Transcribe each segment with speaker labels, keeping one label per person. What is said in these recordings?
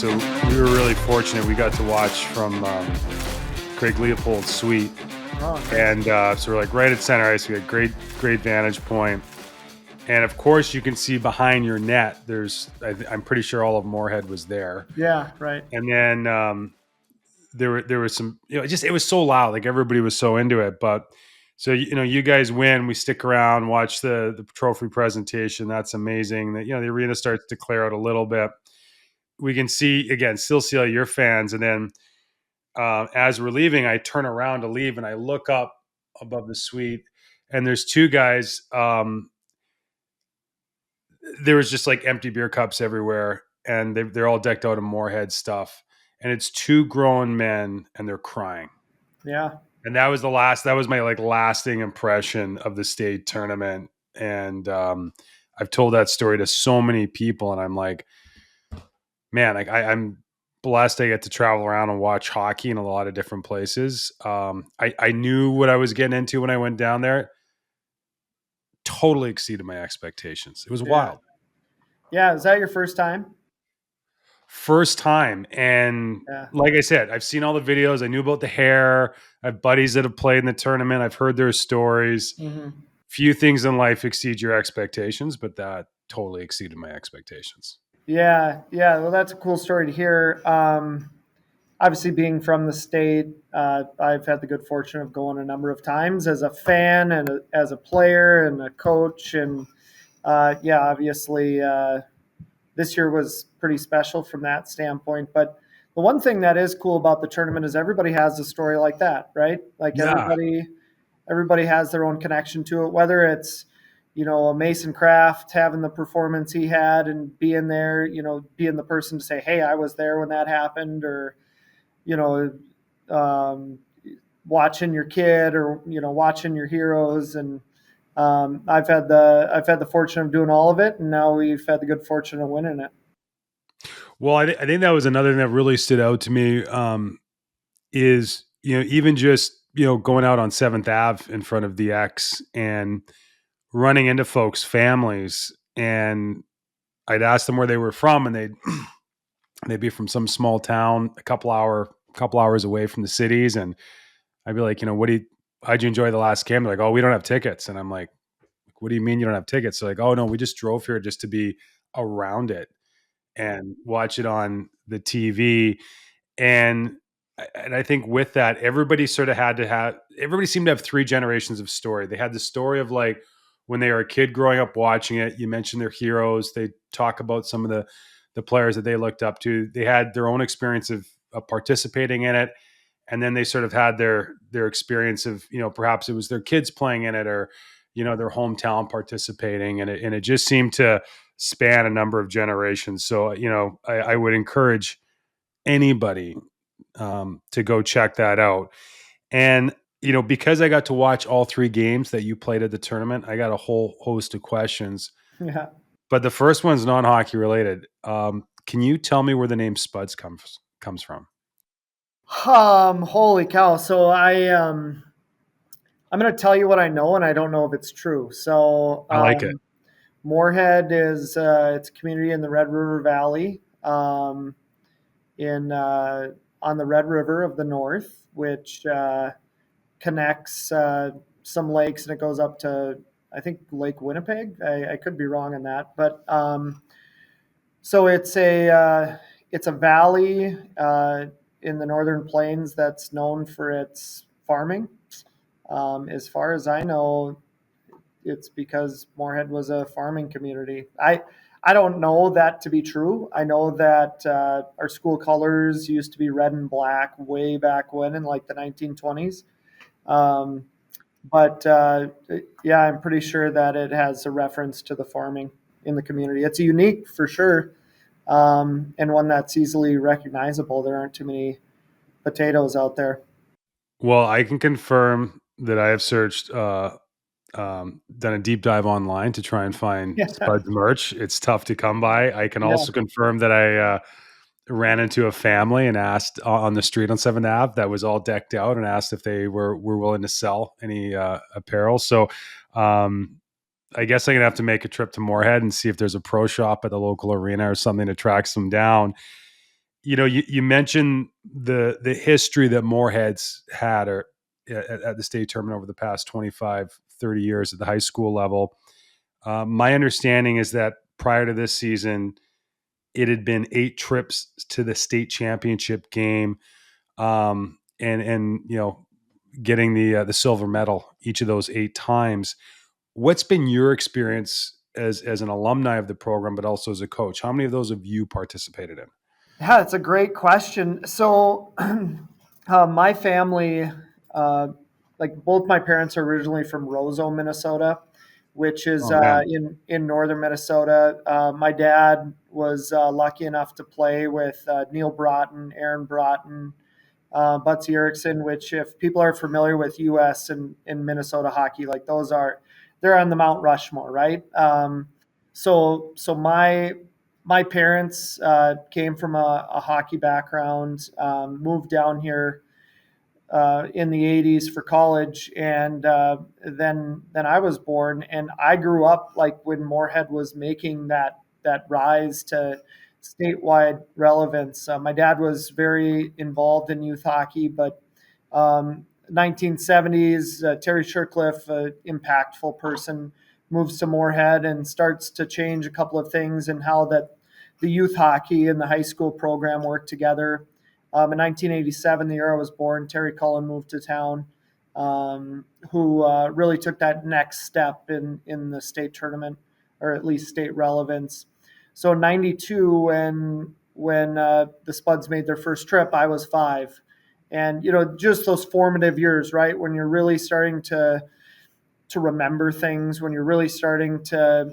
Speaker 1: So we were really fortunate. We got to watch from Craig Leopold's suite.
Speaker 2: Oh, nice.
Speaker 1: And so we're like right at center ice. We had great vantage point. And of course, you can see behind your net, I'm pretty sure all of Moorhead was there.
Speaker 2: Yeah, right.
Speaker 1: And then there was some, it was so loud. Like everybody was so into it. But so, you guys win. We stick around, watch the trophy presentation. That's amazing. That, the arena starts to clear out a little bit. We can still see all your fans. And then as we're leaving, I turn around to leave and I look up above the suite and there's two guys. There was just like empty beer cups everywhere and they're all decked out in Moorhead stuff. And it's two grown men and they're crying.
Speaker 2: Yeah.
Speaker 1: And that was my like lasting impression of the state tournament. And I've told that story to so many people and I'm like, man, like I'm blessed. I get to travel around and watch hockey in a lot of different places. I knew what I was getting into when I went down there. Totally exceeded my expectations. It was wild.
Speaker 2: Yeah. Is that your first time?
Speaker 1: First time. And like I said, I've seen all the videos. I knew about the hair. I have buddies that have played in the tournament. I've heard their stories.
Speaker 2: Mm-hmm.
Speaker 1: Few things in life exceed your expectations, but that totally exceeded my expectations.
Speaker 2: Yeah. Well, that's a cool story to hear. Obviously, being from the state, I've had the good fortune of going a number of times as a fan and as a player and a coach. And obviously, this year was pretty special from that standpoint. But the one thing that is cool about the tournament is everybody has a story like that, right? Like everybody has their own connection to it, whether it's, Mason Kraft having the performance he had and being there, being the person to say, hey, I was there when that happened, or, watching your kid or, watching your heroes. And I've had the fortune of doing all of it. And now we've had the good fortune of winning it.
Speaker 1: Well, I think that was another thing that really stood out to me is, even just, going out on 7th Ave in front of the X and running into folks' families. And I'd ask them where they were from and they'd be from some small town, a couple hours away from the cities. And I'd be like, how'd you enjoy the last game? They're like, oh, we don't have tickets. And I'm like, what do you mean you don't have tickets? They're like, oh no, we just drove here just to be around it and watch it on the TV. And I think with that, everybody seemed to have 3 generations of story. They had the story of like when they were a kid growing up watching it. You mentioned their heroes. They talk about some of the players that they looked up to. They had their own experience of participating in it. And then they sort of had their experience of, perhaps it was their kids playing in it or, their hometown participating. And it just seemed to span a number of generations. So, I would encourage anybody to go check that out. And, because I got to watch all 3 games that you played at the tournament, I got a whole host of questions.
Speaker 2: Yeah.
Speaker 1: But the first one's non-hockey related. Can you tell me where the name Spuds comes from?
Speaker 2: Holy cow. So I'm going to tell you what I know, and I don't know if it's true. So
Speaker 1: I like it.
Speaker 2: Moorhead is it's a community in the Red River Valley, on the Red River of the North, which connects some lakes, and it goes up to, I think, Lake Winnipeg. I could be wrong on that, but so it's a valley in the Northern Plains that's known for its farming. As far as I know, it's because Moorhead was a farming community. I don't know that to be true. I know that our school colors used to be red and black way back when in like the 1920s. But I'm pretty sure that it has a reference to the farming in the community. It's unique for sure, and one that's easily recognizable. There aren't too many potatoes out there.
Speaker 1: Well, I can confirm that I have searched, done a deep dive online to try and find Spuds merch. It's tough to come by. I can also confirm that I ran into a family and asked on the street on 7th Ave that was all decked out and asked if they were willing to sell any apparel. So I guess I'm going to have to make a trip to Moorhead and see if there's a pro shop at the local arena or something to track some down. you mentioned the history that Moorhead's had or at the state tournament over the past 25, 30 years at the high school level. My understanding is that prior to this season, it had been 8 trips to the state championship game, and getting the silver medal each of those 8 times. What's been your experience as an alumni of the program, but also as a coach? How many of those have you participated in?
Speaker 2: Yeah, it's a great question. So, my family, uh, like both my parents are originally from Roseau, Minnesota, which is
Speaker 1: Oh man,
Speaker 2: in northern Minnesota. My dad was lucky enough to play with Neil Broughton, Aaron Broughton, Butsy Erickson. Which, if people are familiar with U.S. and in Minnesota hockey, like they're on the Mount Rushmore, right? So my parents came from a hockey background, moved down here in the 80s for college, and then I was born, and I grew up like when Moorhead was making that rise to statewide relevance. My dad was very involved in youth hockey, but 1970s, Terry Shercliffe, an impactful person, moves to Moorhead and starts to change a couple of things and how that the youth hockey and the high school program work together. In 1987, the year I was born, Terry Cullen moved to town, who really took that next step in the state tournament, or at least state relevance. So in '92, when the Spuds made their first trip, I was 5, and just those formative years, right, when you're really starting to remember things, when you're really starting to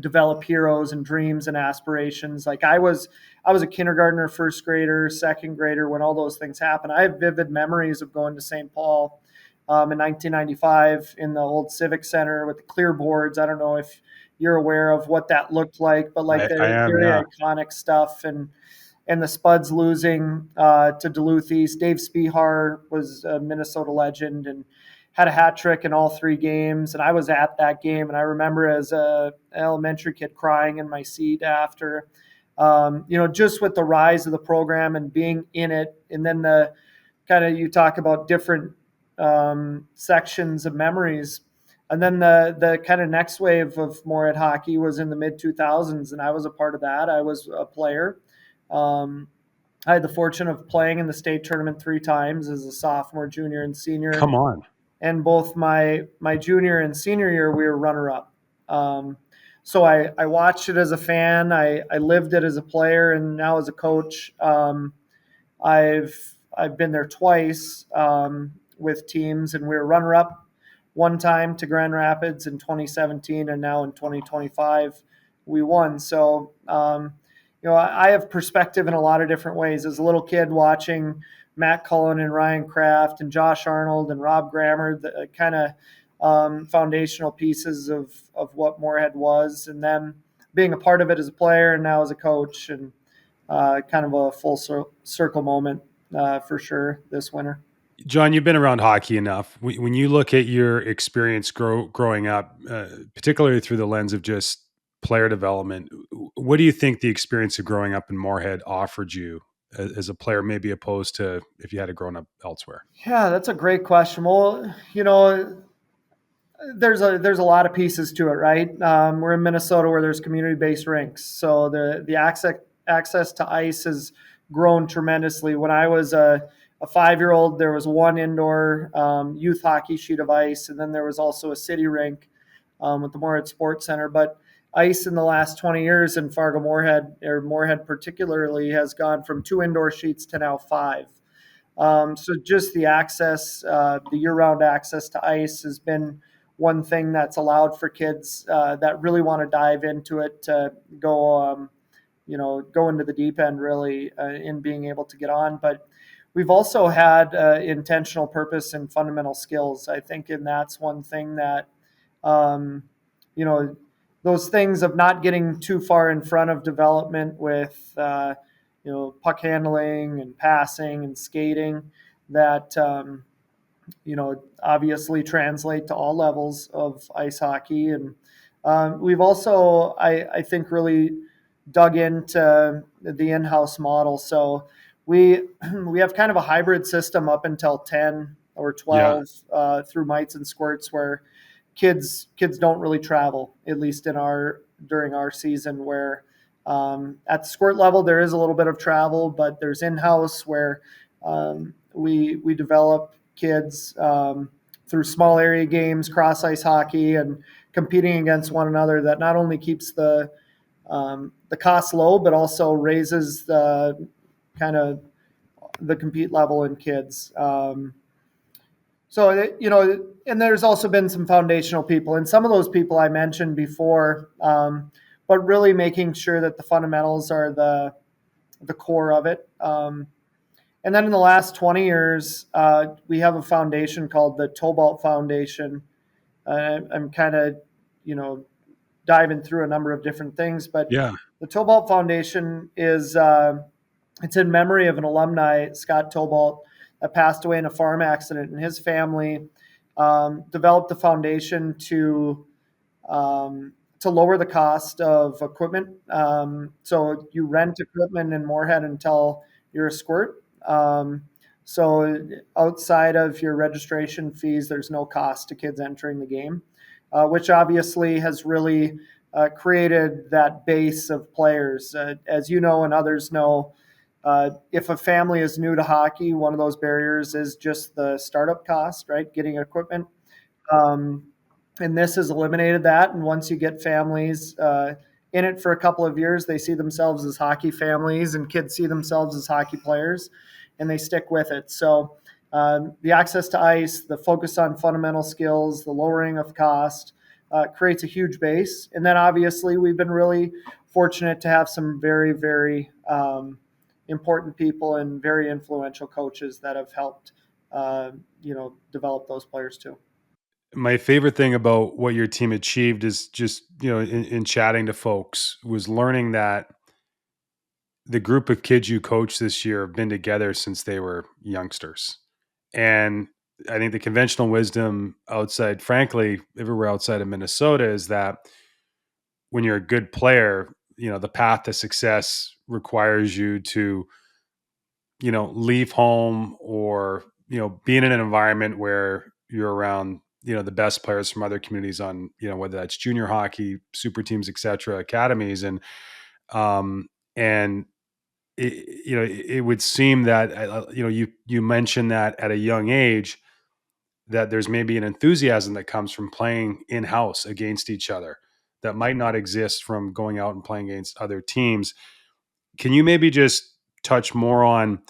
Speaker 2: develop heroes and dreams and aspirations. Like I was a kindergartner, first grader, second grader when all those things happened. I have vivid memories of going to St. Paul in 1995 in the old Civic Center with the clear boards. I don't know if you're aware of what that looked like, but like
Speaker 1: I
Speaker 2: the
Speaker 1: am,
Speaker 2: very
Speaker 1: yeah.
Speaker 2: iconic stuff, and the Spuds losing to Duluth East. Dave Spihar was a Minnesota legend and had a hat trick in all 3 games. And I was at that game, and I remember as a elementary kid crying in my seat after. Just with the rise of the program and being in it, and then the kind of, you talk about different sections of memories. And then the kind of next wave of Moorhead hockey was in the mid 2000s, and I was a part of that. I was a player. Um, I had the fortune of playing in the state tournament 3 times as a sophomore, junior, and senior.
Speaker 1: Come on.
Speaker 2: And both my junior and senior year, we were runner up. So I watched it as a fan. I lived it as a player, and now as a coach. I've been there twice with teams, and we were runner up one time to Grand Rapids in 2017, and now in 2025 we won. So I have perspective in a lot of different ways. As a little kid watching Matt Cullen and Ryan Kraft and Josh Arnold and Rob Grammer, the kind of foundational pieces of what Moorhead was, and then being a part of it as a player and now as a coach, and kind of a full circle moment for sure this winter.
Speaker 1: John, you've been around hockey enough. When you look at your experience growing up, particularly through the lens of just player development, what do you think the experience of growing up in Moorhead offered you as a player, maybe opposed to if you had grown up elsewhere?
Speaker 2: Yeah, that's a great question. Well, there's a lot of pieces to it, right? We're in Minnesota where there's community-based rinks, so the access to ice has grown tremendously. When I was a 5-year-old, there was one indoor youth hockey sheet of ice, and then there was also a city rink with the Moorhead Sports Center. But ice in the last 20 years in Fargo Moorhead, or Moorhead particularly, has gone from 2 indoor sheets to now 5. So just the access, the year-round access to ice has been one thing that's allowed for kids that really want to dive into it to go into the deep end really in being able to get on. But we've also had intentional purpose and fundamental skills, I think, and that's one thing that um, you know those things of not getting too far in front of development with puck handling and passing and skating that obviously translate to all levels of ice hockey. And we've also, I think, really dug into the in-house model. So we we have kind of a hybrid system up until 10 or
Speaker 1: Yeah.
Speaker 2: 12 through mites and squirts, where kids don't really travel, at least in our during our season. Where at the squirt level there is a little bit of travel, but there's in-house where we develop kids through small area games, cross ice hockey, and competing against one another. That not only keeps the cost low, but also raises the kind of the compete level in kids. And there's also been some foundational people, and some of those people I mentioned before, but really making sure that the fundamentals are the core of it. And then in the last 20 years, we have a foundation called the Tobalt Foundation. I'm kind of, you know, diving through a number of different things, but
Speaker 1: Yeah.
Speaker 2: the Tobalt Foundation is it's in memory of an alumni, Scott Tobalt, that passed away in a farm accident, and his family developed the foundation to lower the cost of equipment. So you rent equipment in Moorhead until you're a squirt. So outside of your registration fees, there's no cost to kids entering the game, which obviously has really created that base of players. As you know, and others know, if a family is new to hockey, one of those barriers is just the startup cost, right? Getting equipment. Um, and this has eliminated that. And once you get families in it for a couple of years, they see themselves as hockey families, and kids see themselves as hockey players, and they stick with it. So the access to ice, the focus on fundamental skills, the lowering of cost creates a huge base. And then obviously we've been really fortunate to have some very, very important people and very influential coaches that have helped, develop those players too.
Speaker 1: My favorite thing about what your team achieved is just, in chatting to folks, was learning that the group of kids you coach this year have been together since they were youngsters. And I think the conventional wisdom outside, frankly, everywhere outside of Minnesota, is that when you're a good player, the path to success requires you to, leave home, or, be in an environment where you're around, the best players from other communities on, whether that's junior hockey, super teams, et cetera, academies. Um, and it would seem that, you mentioned that at a young age, that there's maybe an enthusiasm that comes from playing in house against each other that might not exist from going out and playing against other teams. Can you maybe just touch more on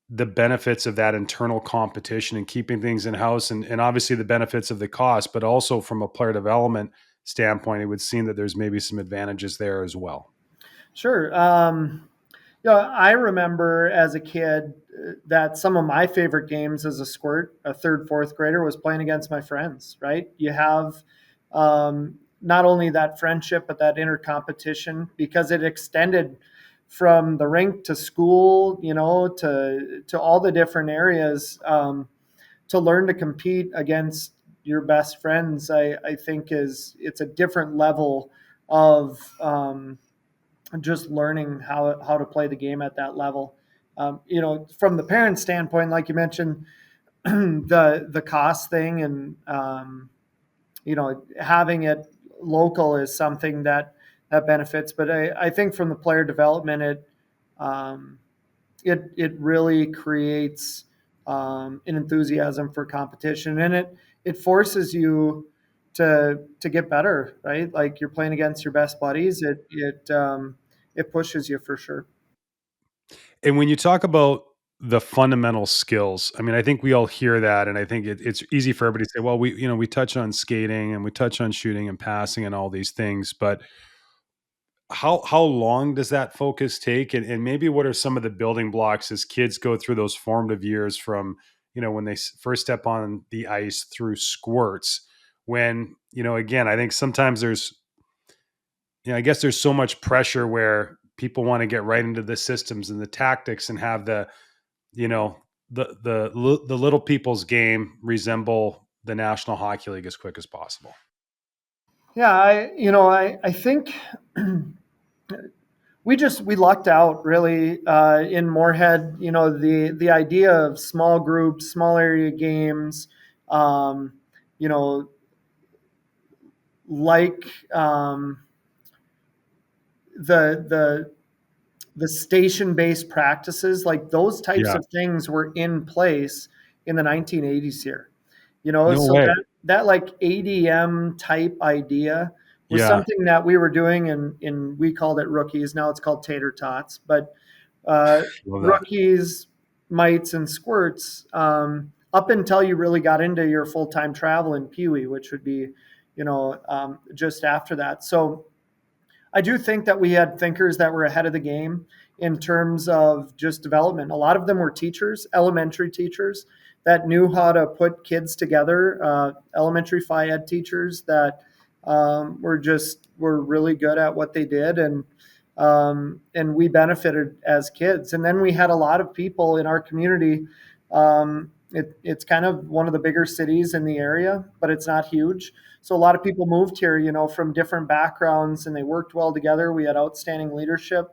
Speaker 1: the benefits of that internal competition and keeping things in house, and obviously the benefits of the cost, but also from a player development standpoint, it would seem that there's maybe some advantages there as well.
Speaker 2: Sure. I remember as a kid that some of my favorite games as a squirt, a third, fourth grader, was playing against my friends, right? You have not only that friendship, but that inner competition, because it extended from the rink to school, to all the different areas. To learn to compete against your best friends, I think it's a different level of just learning how to play the game at that level. From the parent standpoint, like you mentioned, the cost thing, and having it local is something that benefits. But I think from the player development, um, it really creates an enthusiasm for competition, and it forces you to get better, right? Like you're playing against your best buddies. It pushes you for sure.
Speaker 1: And when you talk about the fundamental skills, I mean, I think we all hear that, and I think it's easy for everybody to say, "Well, we touch on skating and we touch on shooting and passing and all these things," but how long does that focus take, and maybe what are some of the building blocks as kids go through those formative years from, when they first step on the ice through squirts, when, again, I think sometimes there's, I guess there's so much pressure where people want to get right into the systems and the tactics and have the, you know the little people's game resemble the National Hockey League as quick as possible.
Speaker 2: Yeah, I think we lucked out really in Moorhead. You know, the idea of small groups, small area games, um, you know, like the the station based practices, like those types
Speaker 1: Yeah.
Speaker 2: of things were in place in the 1980s here. You know,
Speaker 1: No
Speaker 2: so
Speaker 1: way.
Speaker 2: that like ADM type idea was
Speaker 1: Yeah.
Speaker 2: something that we were doing, and we called it rookies. Now it's called tater tots, but uh,
Speaker 1: Love that.
Speaker 2: rookies, mites, and squirts, up until you really got into your full time travel in Pee Wee, which would be, just after that. So I do think that we had thinkers that were ahead of the game in terms of just development. A lot of them were teachers, elementary teachers that knew how to put kids together, elementary phy ed teachers that were really good at what they did, and we benefited as kids. And then we had a lot of people in our community. It's kind of one of the bigger cities in the area, but it's not huge. So a lot of people moved here, from different backgrounds, and they worked well together. We had outstanding leadership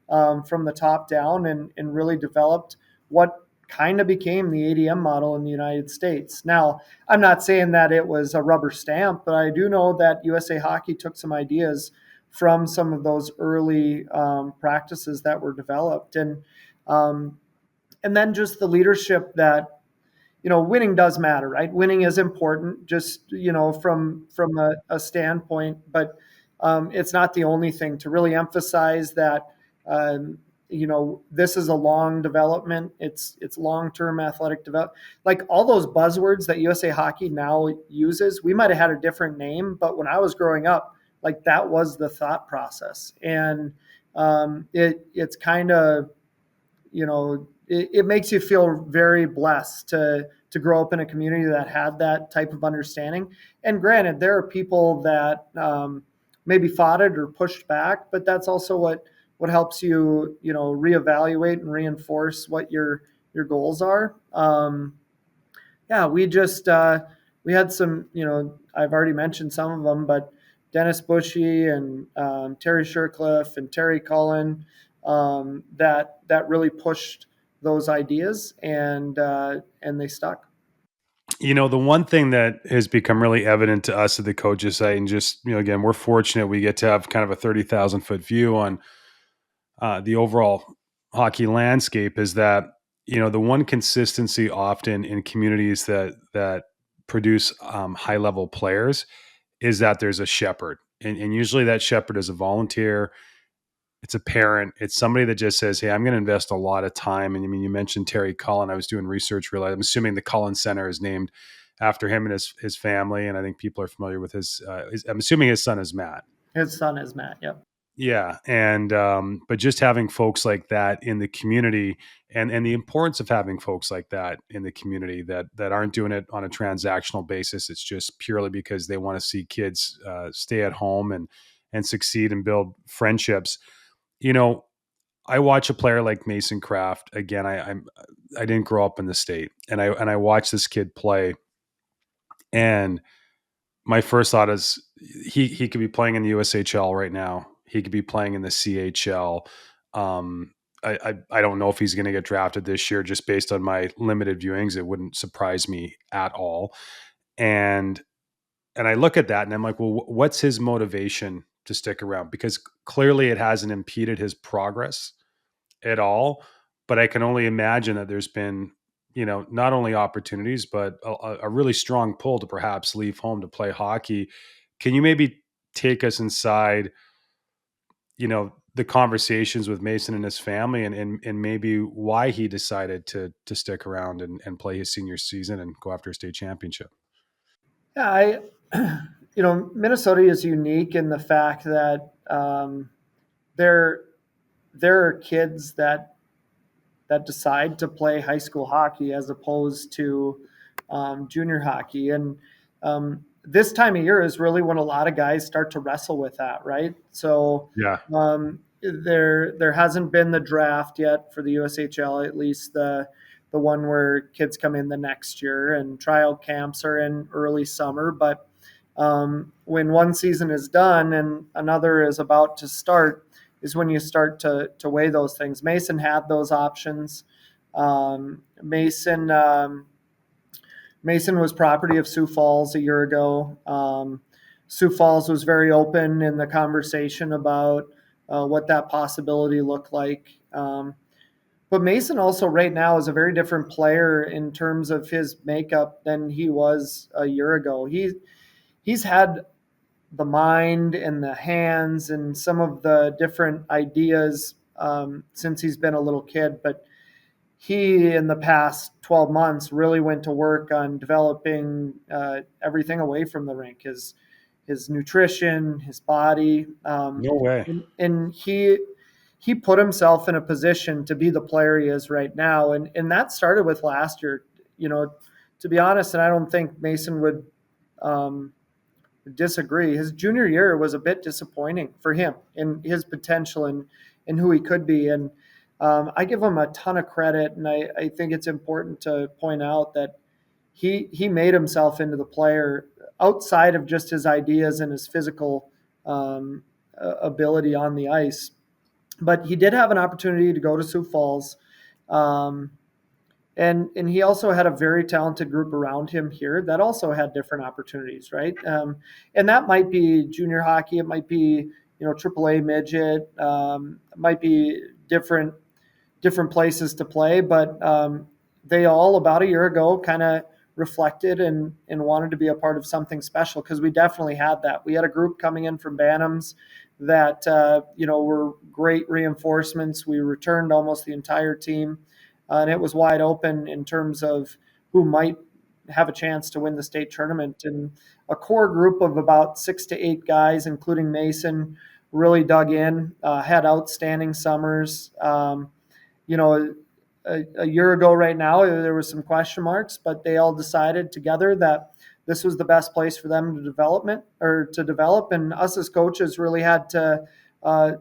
Speaker 2: from the top down, and really developed what kind of became the ADM model in the United States. Now, I'm not saying that it was a rubber stamp, but I do know that USA Hockey took some ideas from some of those early practices that were developed, um, and then just the leadership that winning does matter, right? Winning is important, just from a standpoint, but it's not the only thing. To really emphasize that, this is a long development. It's long term athletic development. Like all those buzzwords that USA Hockey now uses, we might have had a different name, but when I was growing up, like that was the thought process, and it's kind of it makes you feel very blessed to grow up in a community that had that type of understanding. And granted, there are people that maybe fought it or pushed back, but that's also what helps you reevaluate and reinforce what your goals are. Yeah, we had some, I've already mentioned some of them, but Dennis Bushy and Terry Shercliffe and Terry Cullen, that really pushed those ideas, and they stuck.
Speaker 1: The one thing that has become really evident to us at the coaches site, and just, again, we're fortunate we get to have kind of a 30,000-foot view on the overall hockey landscape, is that, the one consistency often in communities that produce high level players is that there's a shepherd. And usually that shepherd is a volunteer. It's a parent. It's somebody that just says, "Hey, I'm going to invest a lot of time." And I mean, you mentioned Terry Cullen. I was doing research. Realized I'm assuming the Cullen Center is named after him and his family. And I think people are familiar with his. I'm assuming his son is Matt.
Speaker 2: His son is Matt. Yep.
Speaker 1: Yeah, and but just having folks like that in the community, and the importance of having folks like that in the community that aren't doing it on a transactional basis. It's just purely because they want to see kids stay at home and succeed and build friendships. You know, I watch a player like Mason Kraft. Again, I didn't grow up in the state, and I watch this kid play, and my first thought is he could be playing in the USHL right now. He could be playing in the CHL. I don't know if he's going to get drafted this year, just based on my limited viewings. It wouldn't surprise me at all. And I look at that and I'm like, well, what's his motivation to stick around? Because clearly it hasn't impeded his progress at all. But I can only imagine that there's been, not only opportunities, but a really strong pull to perhaps leave home to play hockey. Can you maybe take us inside, the conversations with Mason and his family, and maybe why he decided to stick around and play his senior season and go after a state championship?
Speaker 2: Yeah, Minnesota is unique in the fact that there there are kids that decide to play high school hockey as opposed to junior hockey. And this time of year is really when a lot of guys start to wrestle with that, right? So
Speaker 1: Yeah.
Speaker 2: there hasn't been the draft yet for the USHL, at least the one where kids come in the next year, and trial camps are in early summer. But when one season is done and another is about to start, is when you start to weigh those things. Mason had those options. Mason was property of Sioux Falls a year ago. Sioux Falls was very open in the conversation about what that possibility looked like. But Mason also right now is a very different player in terms of his makeup than he was a year ago. He's had the mind and the hands and some of the different ideas since he's been a little kid, but he in the past 12 months really went to work on developing everything away from the rink, his nutrition, his body,
Speaker 1: No way.
Speaker 2: and he put himself in a position to be the player he is right now, and that started with last year. You know, to be honest, and I don't think Mason would disagree. His junior year was a bit disappointing for him in his potential and who he could be. And I give him a ton of credit, and I think it's important to point out that he made himself into the player outside of just his ideas and his physical ability on the ice. But he did have an opportunity to go to Sioux Falls. Um, and he also had a very talented group around him here that also had different opportunities, right? And that might be junior hockey, it might be AAA midget, it might be different places to play, but they all about a year ago kind of reflected and wanted to be a part of something special because we definitely had that. We had a group coming in from Bantams that were great reinforcements. We returned almost the entire team, and it was wide open in terms of who might have a chance to win the state tournament. And a core group of about 6 to 8 guys, including Mason, really dug in, had outstanding summers. You know, a year ago right now, there was some question marks, but they all decided together that this was the best place for them to develop. And us as coaches really had to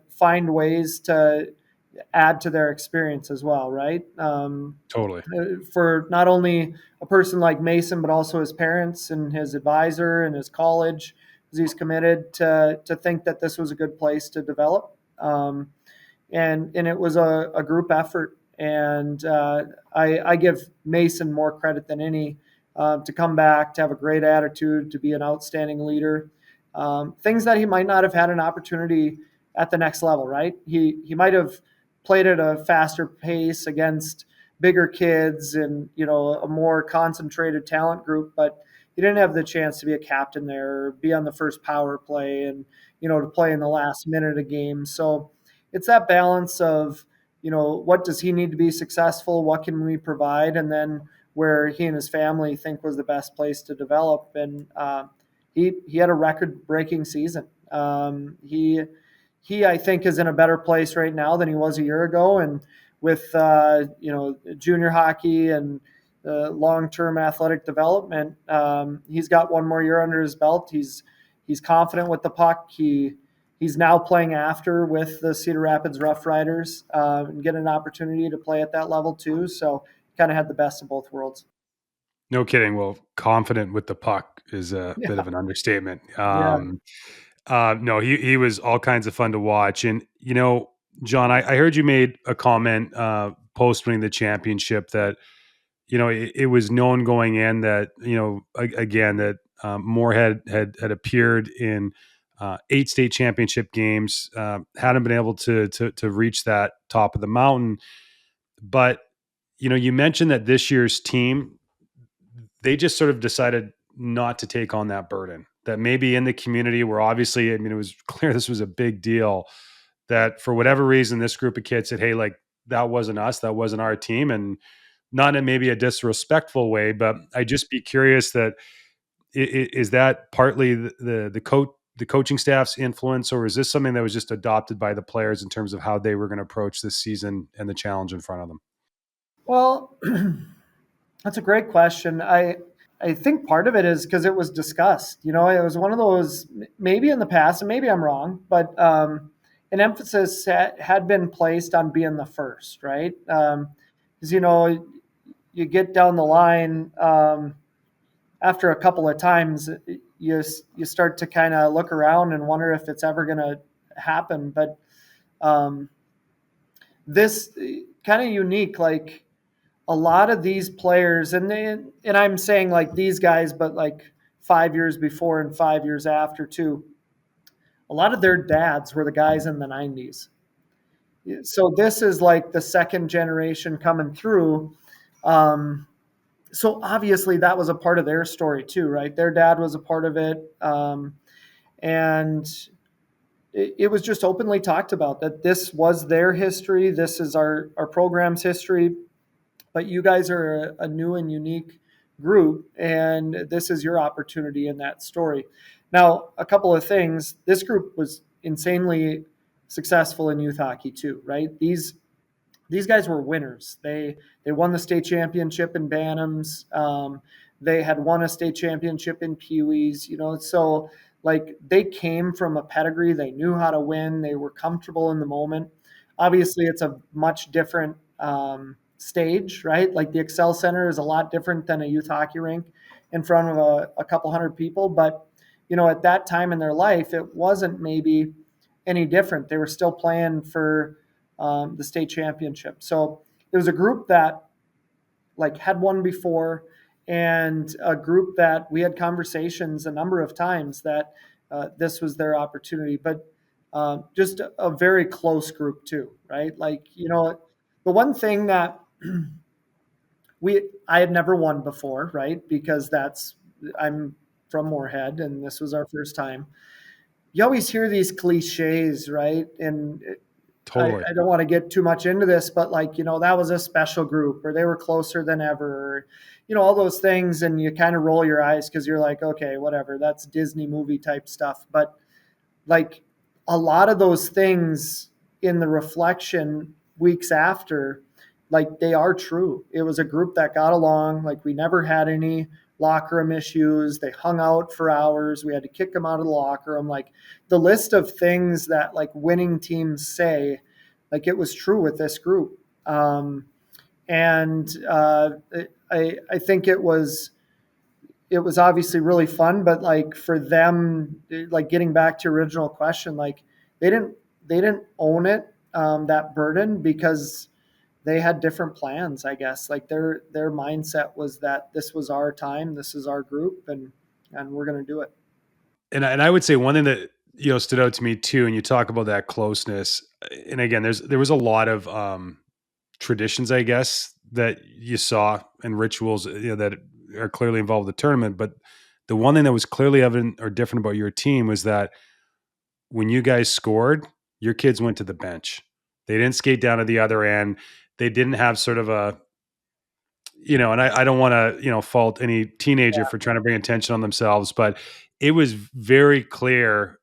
Speaker 2: find ways to add to their experience as well, right?
Speaker 1: Totally.
Speaker 2: For not only a person like Mason, but also his parents and his advisor and his college, because he's committed to think that this was a good place to develop. And it was a group effort. And I give Mason more credit than any to come back, to have a great attitude, to be an outstanding leader. Things that he might not have had an opportunity at the next level, right? He might have played at a faster pace against bigger kids and a more concentrated talent group, but he didn't have the chance to be a captain there or be on the first power play and to play in the last minute of games. So it's that balance of what does he need to be successful, what can we provide, and then where he and his family think was the best place to develop. And he had a record breaking season. He I think is in a better place right now than he was a year ago, and with junior hockey and long-term athletic development, he's got one more year under his belt. He's confident with the puck. He's now playing after with the Cedar Rapids Rough Riders and get an opportunity to play at that level too. So kind of had the best of both worlds.
Speaker 1: No kidding. Well, confident with the puck is a bit of
Speaker 2: Yeah,
Speaker 1: an understatement.
Speaker 2: yeah,
Speaker 1: No, he was all kinds of fun to watch. And John, I heard you made a comment post winning the championship that it was known going in that again that Moorhead had appeared in 8 state championship games, hadn't been able to reach that top of the mountain. But you mentioned that this year's team, they just sort of decided not to take on that burden. That maybe in the community where obviously, I mean, it was clear this was a big deal, that for whatever reason, this group of kids said, hey, like, that wasn't us, that wasn't our team. And not in maybe a disrespectful way, but I'd just be curious that is that partly the coaching staff's influence, or is this something that was just adopted by the players in terms of how they were going to approach this season and the challenge in front of them?
Speaker 2: well, that's a great question. I think part of it is because it was discussed. It was one of those, maybe in the past, and maybe I'm wrong, but an emphasis had been placed on being the first, right? Because you get down the line after a couple of times, you start to kind of look around and wonder if it's ever going to happen. But This kind of unique, like a lot of these players, and I'm saying like these guys, but like 5 years before and 5 years after too. A lot of their dads were the guys in the 90s. So this is like the second generation coming through. Um, so obviously that was a part of their story too, right? Their dad was a part of it. And it was just openly talked about that this was their history. This is our program's history, but you guys are a new and unique group, and this is your opportunity in that story. Now, a couple of things. This group was insanely successful in youth hockey too, right? These guys were winners. They won the state championship in Bantams. They had won a state championship in Pee Wees. So like they came from a pedigree. They knew how to win. They were comfortable in the moment. Obviously, it's a much different stage, right? Like the Excel Center is a lot different than a youth hockey rink in front of a couple hundred people. But at that time in their life, it wasn't maybe any different. They were still playing for the state championship. So it was a group that like had won before, and a group that we had conversations a number of times that this was their opportunity. But just a very close group too, right? Like the one thing that I had never won before, right? Because I'm from Moorhead, and this was our first time. You always hear these cliches, right? And
Speaker 1: Totally.
Speaker 2: I don't want to get too much into this, but like, that was a special group, or they were closer than ever, or, all those things. And you kind of roll your eyes because you're like, okay, whatever, that's Disney movie type stuff. But like a lot of those things in the reflection weeks after, like they are true. It was a group that got along. Like we never had any locker room issues. They hung out for hours. We had to kick them out of the locker room. Like the list of things that like winning teams say, like it was true with this group. And I think it was obviously really fun, but like for them, like getting back to your original question, like they didn't own it, that burden, because they had different plans, I guess. Like their mindset was that this was our time, this is our group, and we're going to do it.
Speaker 1: And I would say one thing that stood out to me too, and you talk about that closeness. And again, there was a lot of traditions, I guess, that you saw and rituals, that are clearly involved with the tournament. But the one thing that was clearly evident or different about your team was that when you guys scored, your kids went to the bench. They didn't skate down to the other end. They didn't have sort of a, and I don't want to, fault any teenager for trying to bring attention on themselves, but it was very clear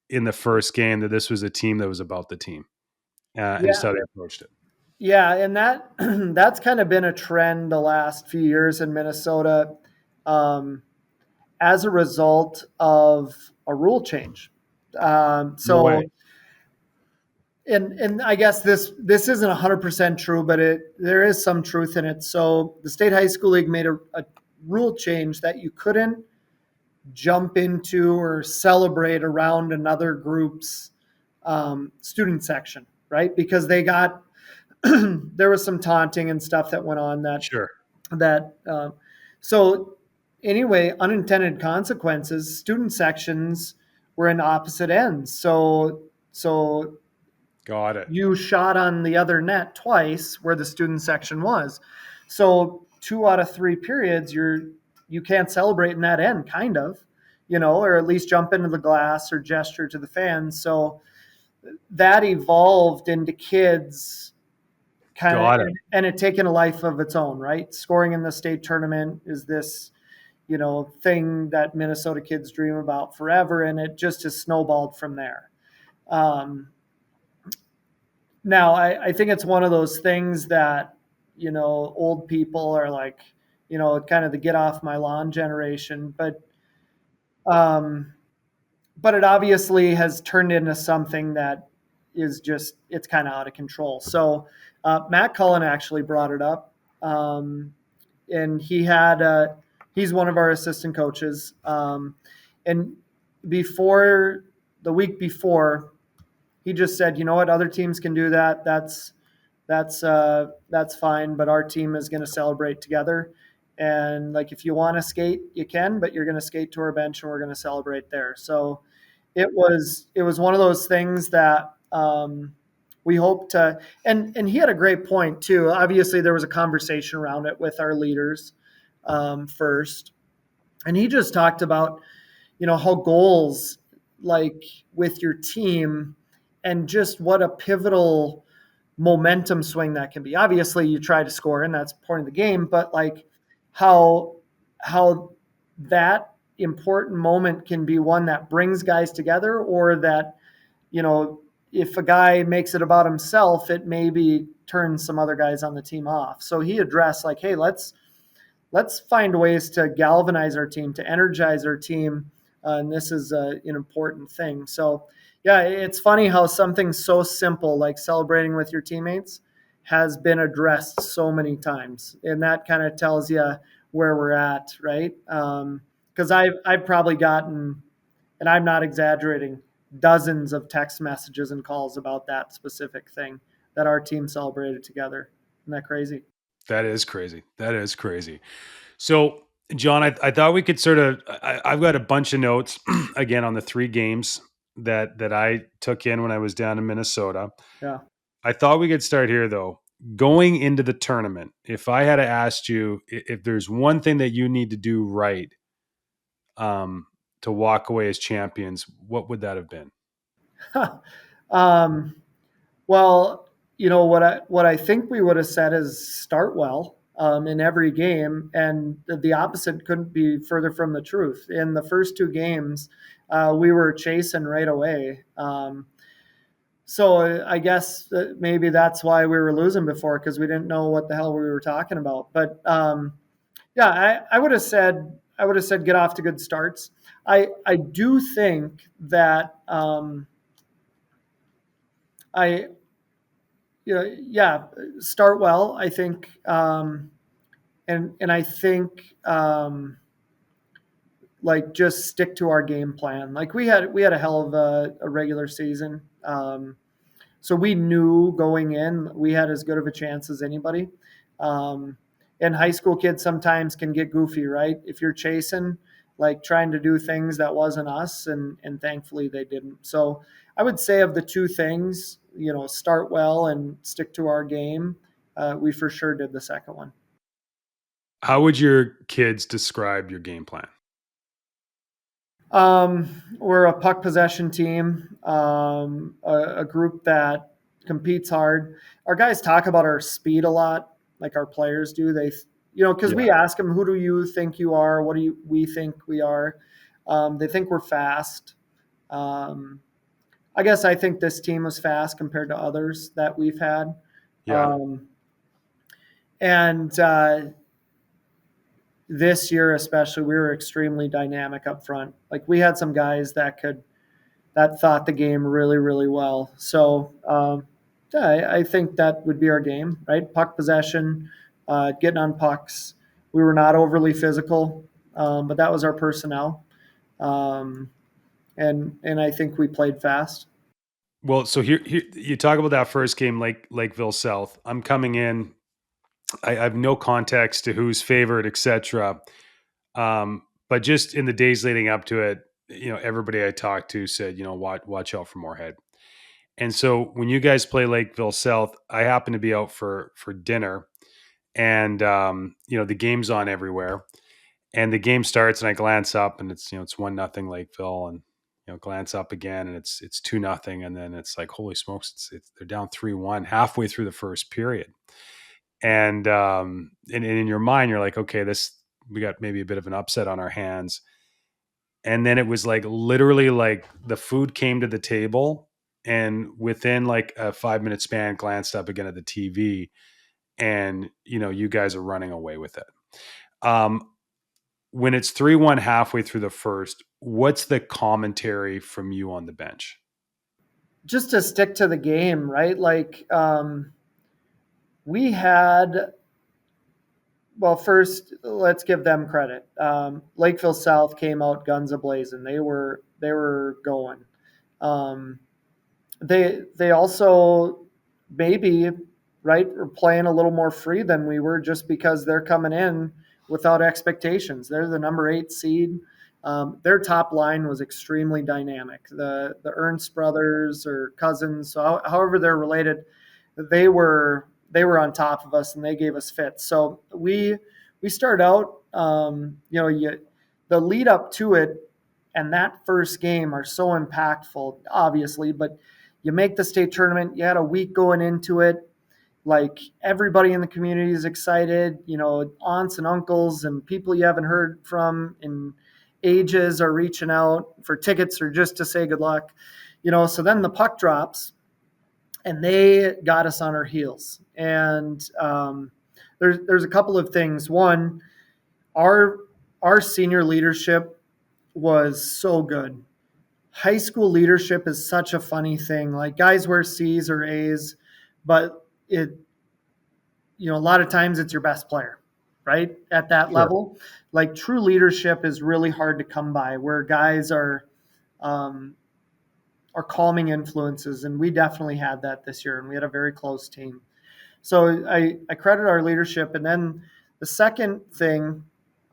Speaker 1: in the first game that this was a team that was about the team, and just
Speaker 2: Yeah.
Speaker 1: how they approached it.
Speaker 2: Yeah, and that's kind of been a trend the last few years in Minnesota, um, as a result of a rule change.
Speaker 1: No way.
Speaker 2: So, and I guess this isn't 100% true, but there is some truth in it. So the state high school league made a rule change that you couldn't jump into or celebrate around another group's student section, right? Because they got there was some taunting and stuff that went on
Speaker 1: Sure.
Speaker 2: that so anyway, unintended consequences. Student sections were in opposite ends, so
Speaker 1: Got it.
Speaker 2: you shot on the other net twice where the student section was. So 2 out of 3 periods, you can't celebrate in that end, kind of, or at least jump into the glass or gesture to the fans. So that evolved into kids kind of,
Speaker 1: Got it.
Speaker 2: and it taken a life of its own, right? Scoring in the state tournament is this, thing that Minnesota kids dream about forever, and it just has snowballed from there. Um, Now, I think it's one of those things that, old people are like, kind of the get off my lawn generation, um, but it obviously has turned into something that is just, it's kind of out of control. So Matt Cullen actually brought it up. And he's one of our assistant coaches. And the week before, he just said, you know what, other teams can do that. That's fine, but our team is going to celebrate together. And like, if you want to skate, you can, but you're going to skate to our bench and we're going to celebrate there. So it was one of those things that we hope to. And he had a great point too. Obviously, there was a conversation around it with our leaders first, and he just talked about how goals, like with your team, and just what a pivotal momentum swing that can be. Obviously, you try to score, and that's part of the game, but like how how that important moment can be one that brings guys together, or that if a guy makes it about himself, it maybe turns some other guys on the team off. So he addressed like, hey, let's find ways to galvanize our team, to energize our team, and this is an important thing. So, yeah, it's funny how something so simple like celebrating with your teammates has been addressed so many times, and that kind of tells you where we're at, right? Because I've probably gotten, and I'm not exaggerating, dozens of text messages and calls about that specific thing that our team celebrated together. Isn't that crazy?
Speaker 1: That is crazy. That is crazy. So, John, I thought we could sort of. I've got a bunch of notes again on the three games that I took in when I was down in Minnesota.
Speaker 2: Yeah.
Speaker 1: I thought we could start here though. Going into the tournament, if I had asked you if there's one thing that you need to do right um, to walk away as champions, what would that have been?
Speaker 2: um, well, what I think we would have said is start well in every game, and the opposite couldn't be further from the truth. In the first two games, we were chasing right away. So I guess that maybe that's why we were losing before, because we didn't know what the hell we were talking about. But yeah, I would have said get off to good starts. I do think that I yeah, start well. I think, and I think like just stick to our game plan. Like we had a hell of a regular season, so we knew going in we had as good of a chance as anybody. Um, and high school kids sometimes can get goofy, right? If you're chasing, like trying to do things that wasn't us, and thankfully they didn't. So I would say of the two things, start well and stick to our game. We for sure did the second one.
Speaker 1: How would your kids describe your game plan?
Speaker 2: We're a puck possession team, a group that competes hard. Our guys talk about our speed a lot, like our players do. Because
Speaker 1: Yeah.
Speaker 2: we ask them, who do you think you are? What do we think we are? They think we're fast. Um, I guess I think this team was fast compared to others that we've had.
Speaker 1: Yeah.
Speaker 2: Um, and this year, especially, we were extremely dynamic up front. Like we had some guys that thought the game really, really well. So yeah, I think that would be our game, right? Puck possession, getting on pucks. We were not overly physical, but that was our personnel, um, and I think we played fast.
Speaker 1: Well, so here you talk about that first game, Lakeville South. I'm coming in. I have no context to who's favored, etc. But just in the days leading up to it, everybody I talked to said, watch out for Moorhead. And so when you guys play Lakeville South, I happen to be out for dinner, and the game's on everywhere. And the game starts, and I glance up, and it's 1-0 Lakeville, and glance up again, and it's 2-0, and then it's like, holy smokes, they're down 3-1 halfway through the first period, and in your mind you're like, okay, this we got maybe a bit of an upset on our hands. And then it was like literally like the food came to the table, and within like a 5-minute span, glanced up again at the TV, and you guys are running away with it. Um, when it's 3-1 halfway through the first, what's the commentary from you on the bench?
Speaker 2: Just to stick to the game, right? Like we had. Well, first, let's give them credit. Lakeville South came out guns a blazing. They were going. Um, they also maybe, right, are playing a little more free than we were just because they're coming in without expectations. They're the number 8 seed. Their top line was extremely dynamic. The Ernst brothers or cousins, so however they're related, they were on top of us and they gave us fits. So we start out, the lead up to it and that first game are so impactful, obviously, but you make the state tournament, you had a week going into it. Like everybody in the community is excited, aunts and uncles and people you haven't heard from in ages are reaching out for tickets or just to say good luck. So then the puck drops and they got us on our heels. And there's a couple of things. One, our our senior leadership was so good. High school leadership is such a funny thing. Like guys wear C's or A's, but a lot of times it's your best player, right? At that
Speaker 1: Sure.
Speaker 2: level, like true leadership is really hard to come by. Where guys um, are calming influences, and we definitely had that this year, and we had a very close team. So I credit our leadership, and then the second thing,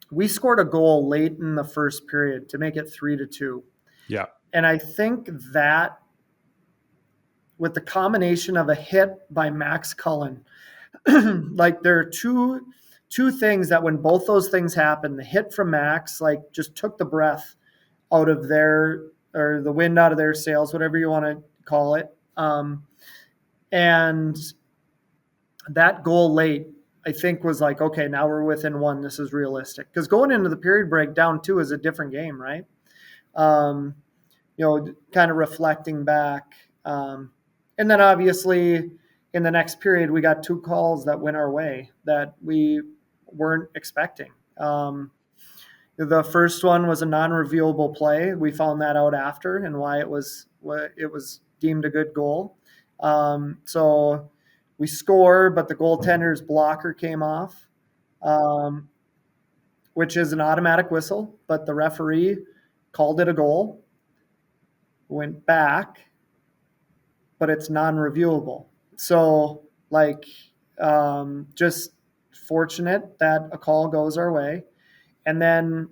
Speaker 2: we scored a goal late in the first period to make it 3-2.
Speaker 1: Yeah.
Speaker 2: And I think that with the combination of a hit by Max Cullen, like there are two things that when both those things happen, the hit from Max like just took the breath out of their or the wind out of their sails, whatever you want to call it. And that goal late, I think, was like, okay, now we're within one. This is realistic. Because going into the period break down two is a different game, right? Um, kind of reflecting back. And then obviously in the next period, we got two calls that went our way that we weren't expecting. The first one was a non-reviewable play. We found that out after, and why it was deemed a good goal. So we score, but the goaltender's blocker came off, um, which is an automatic whistle. But the referee called it a goal, went back, but it's non-reviewable. So just fortunate that a call goes our way, and then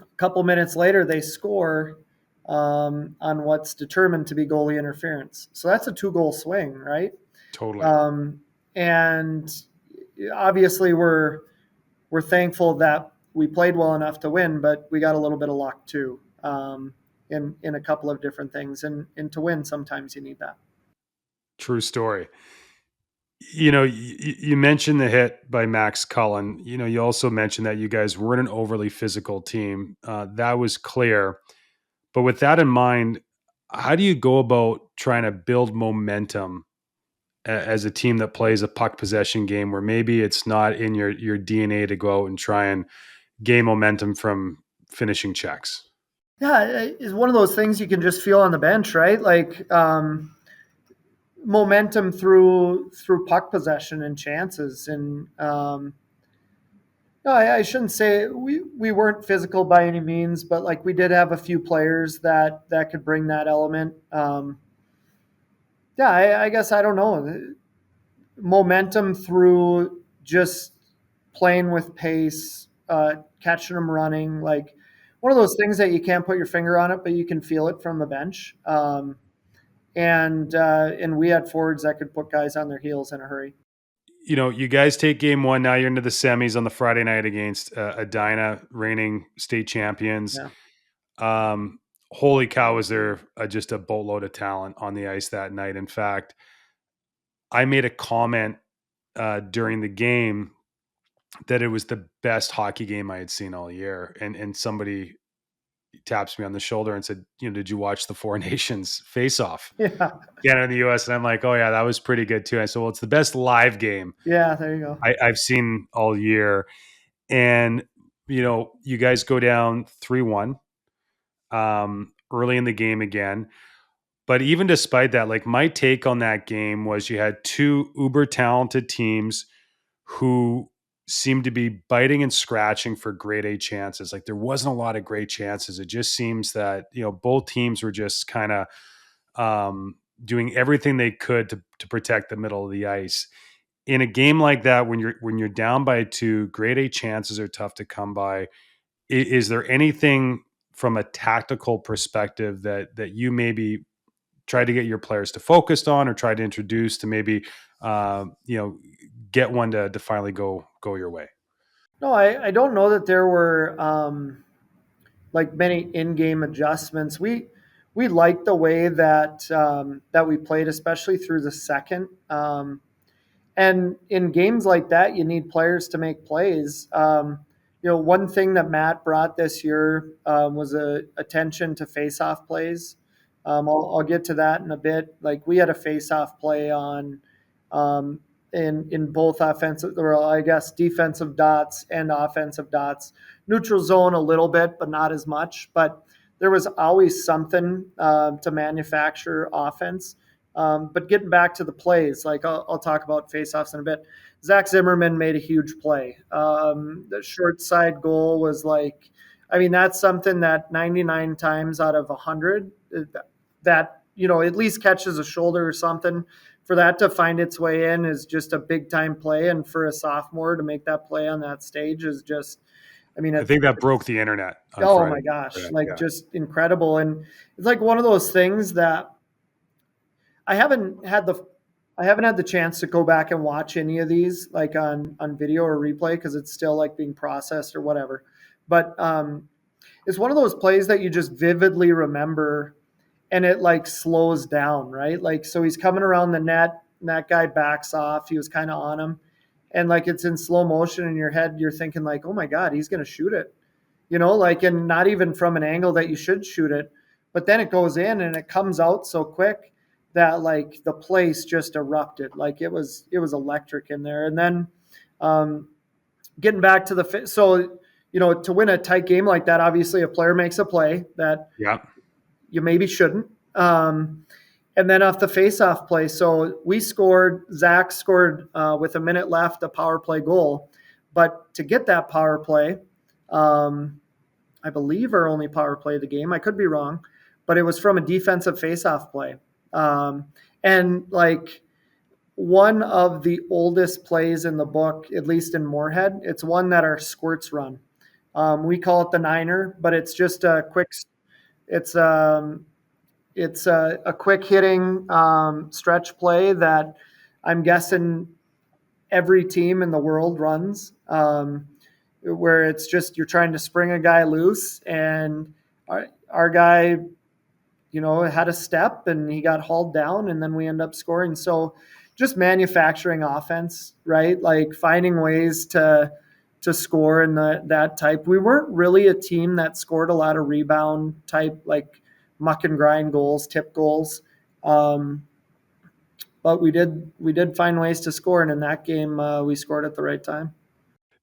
Speaker 2: a couple minutes later they score on what's determined to be goalie interference. So that's a 2-goal swing, right?
Speaker 1: Totally.
Speaker 2: And obviously we're thankful that we played well enough to win, but we got a little bit of luck too, in a couple of different things. And to win, sometimes you need that.
Speaker 1: True story. You mentioned the hit by Max Cullen. You also mentioned that you guys weren't an overly physical team. That was clear. But with that in mind, how do you go about trying to build momentum as a team that plays a puck possession game where maybe it's not in your DNA to go out and try and gain momentum from finishing checks?
Speaker 2: Yeah, it's one of those things you can just feel on the bench, right? Like momentum through puck possession and chances. And no, I shouldn't say we weren't physical by any means, but like we did have a few players that could bring that element. Yeah, I guess I don't know, momentum through just playing with pace, catching them running, like one of those things that you can't put your finger on it, but you can feel it from the bench. And we had forwards that could put guys on their heels in a hurry.
Speaker 1: You guys take game one. Now you're into the semis on the Friday night against Edina, reigning state champions.
Speaker 2: Yeah.
Speaker 1: Holy cow, was there just a boatload of talent on the ice that night. In fact, I made a comment during the game that it was the best hockey game I had seen all year. And somebody taps me on the shoulder and said, did you watch the Four Nations face off?
Speaker 2: Yeah.
Speaker 1: Canada and the US. And I'm like, oh yeah, that was pretty good too. And I said, well, it's the best live game
Speaker 2: Yeah. There you go.
Speaker 1: I've seen all year. And, you guys go down 3-1 early in the game again. But even despite that, like my take on that game was you had two uber talented teams who seemed to be biting and scratching for grade A chances. Like there wasn't a lot of great chances. It just seems that, both teams were just kind of doing everything they could to protect the middle of the ice. In a game like that, when you're down by two, grade A chances are tough to come by. Is there anything from a tactical perspective that you maybe try to get your players to focus on, or try to introduce to maybe you know, get one to finally go your way?
Speaker 2: No, I don't know that there were like many in-game adjustments. We liked the way that that we played, especially through the second. And in games like that, you need players to make plays. One thing that Matt brought this year was a attention to face-off plays. I'll get to that in a bit. Like we had a face-off play on um, in both offensive, or I guess defensive dots and offensive dots. Neutral zone a little bit, but not as much. But there was always something to manufacture offense. But getting back to the plays, like I'll talk about faceoffs in a bit. Zach Zimmerman made a huge play. The short side goal was like, I mean, that's something that 99 times out of 100 that, at least catches a shoulder or something. For that to find its way in is just a big time play. And for a sophomore to make that play on that stage is just, I mean,
Speaker 1: I think that broke the internet on
Speaker 2: oh my
Speaker 1: Friday.
Speaker 2: gosh,
Speaker 1: Yeah,
Speaker 2: like
Speaker 1: yeah.
Speaker 2: just incredible. And it's like one of those things that I haven't had the I haven't had the chance to go back and watch any of these like on video or replay because it's still like being processed or whatever. But it's one of those plays that you just vividly remember, and it like slows down, right? Like so he's coming around the net, and that guy backs off. He was kind of on him, and like it's in slow motion in your head. You're thinking like, oh my god, he's gonna shoot it, like, and not even from an angle that you should shoot it, but then it goes in and it comes out so quick that like the place just erupted. Like it was electric in there. And then um, getting back to so to win a tight game like that, obviously a player makes a play that
Speaker 1: Yeah.
Speaker 2: you maybe shouldn't. And then off the face-off play, so we scored. Zach scored with a minute left, a power play goal. But to get that power play, um, I believe our only power play of the game. I could be wrong, but it was from a defensive face-off play. Um, and like one of the oldest plays in the book, at least in Moorhead, it's one that our squirts run. We call it the Niner, but it's just a quick. It's it's a quick hitting stretch play that I'm guessing every team in the world runs, where it's just you're trying to spring a guy loose, and our guy, had a step and he got hauled down, and then we end up scoring. So just manufacturing offense, right? Like finding ways to score in that type. We weren't really a team that scored a lot of rebound type, like muck and grind goals, tip goals. Um, but we did find ways to score, and in that game we scored at the right time.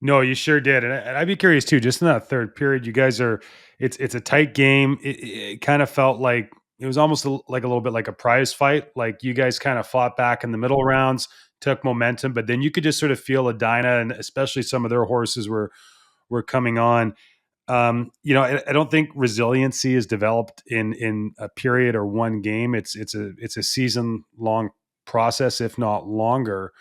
Speaker 1: No, you sure did, and I'd be curious too. Just in that third period, you guys are it's a tight game. It kind of felt like it was almost like a little bit like a prize fight. Like you guys kind of fought back in the middle rounds, took momentum, but then you could just sort of feel Edina, and especially some of their horses were coming on. I don't think resiliency is developed in a period or one game. It's a season long process, if not longer.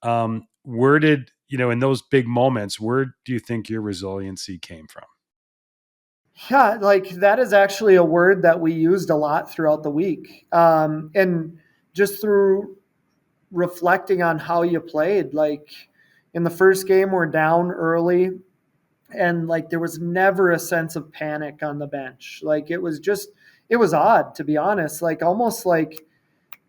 Speaker 1: Where did in those big moments, where do you think your resiliency came from?
Speaker 2: Yeah, like that is actually a word that we used a lot throughout the week, and just through reflecting on how you played. Like in the first game, we're down early, and like there was never a sense of panic on the bench. Like it was odd, to be honest. Like almost like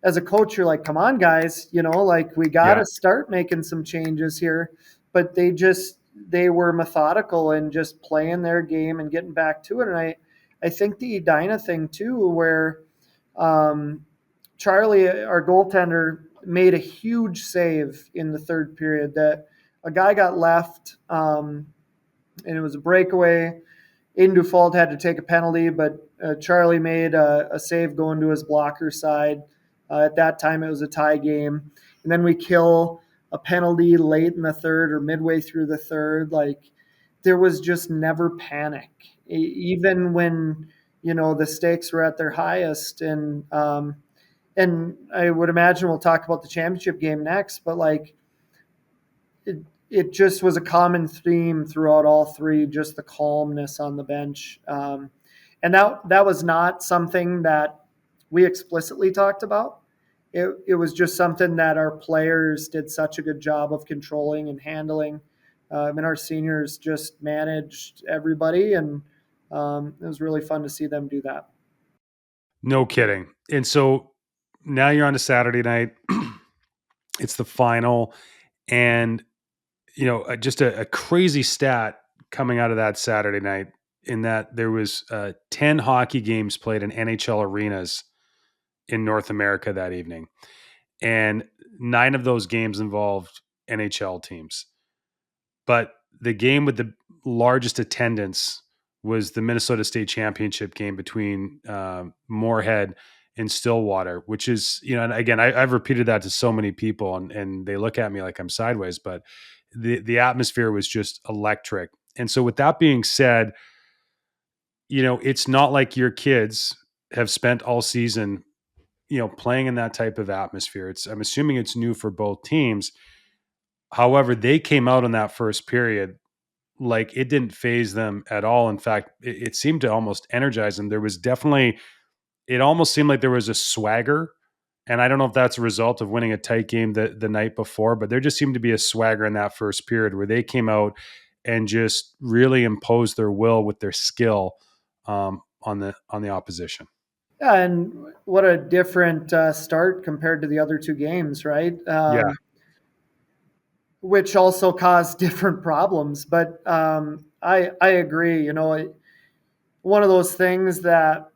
Speaker 2: as a coach, you're like, come on, guys, like we got
Speaker 1: Yeah.
Speaker 2: to start making some changes here. But they were methodical and just playing their game and getting back to it. And I think the Edina thing too, where um, Charlie, our goaltender, made a huge save in the third period that a guy got left, and it was a breakaway. Aiden Dufault had to take a penalty, but Charlie made a save going to his blocker side. At that time, it was a tie game. And then we kill a penalty late in the third or midway through the third. Like, there was just never panic, even when, the stakes were at their highest. And and I would imagine we'll talk about the championship game next, but like it just was a common theme throughout all three, just the calmness on the bench. And that was not something that we explicitly talked about. It was just something that our players did such a good job of controlling and handling. And our seniors just managed everybody, and it was really fun to see them do that.
Speaker 1: No kidding. And so now you're on to Saturday night. It's the final, and just a crazy stat coming out of that Saturday night in that there was 10 hockey games played in NHL arenas in North America that evening, and 9 of those games involved NHL teams. But the game with the largest attendance was the Minnesota State Championship game between Moorhead and Stillwater, which is, and again, I've repeated that to so many people, and they look at me like I'm sideways, but the atmosphere was just electric. And so, with that being said, it's not like your kids have spent all season, playing in that type of atmosphere. I'm assuming it's new for both teams. However, they came out in that first period like it didn't phase them at all. In fact, it seemed to almost energize them. There was definitely, it almost seemed like there was a swagger. And I don't know if that's a result of winning a tight game the night before, but there just seemed to be a swagger in that first period where they came out and just really imposed their will with their skill on the opposition.
Speaker 2: Yeah, and what a different start compared to the other two games, right?
Speaker 1: Yeah,
Speaker 2: Which also caused different problems. But I agree. One of those things that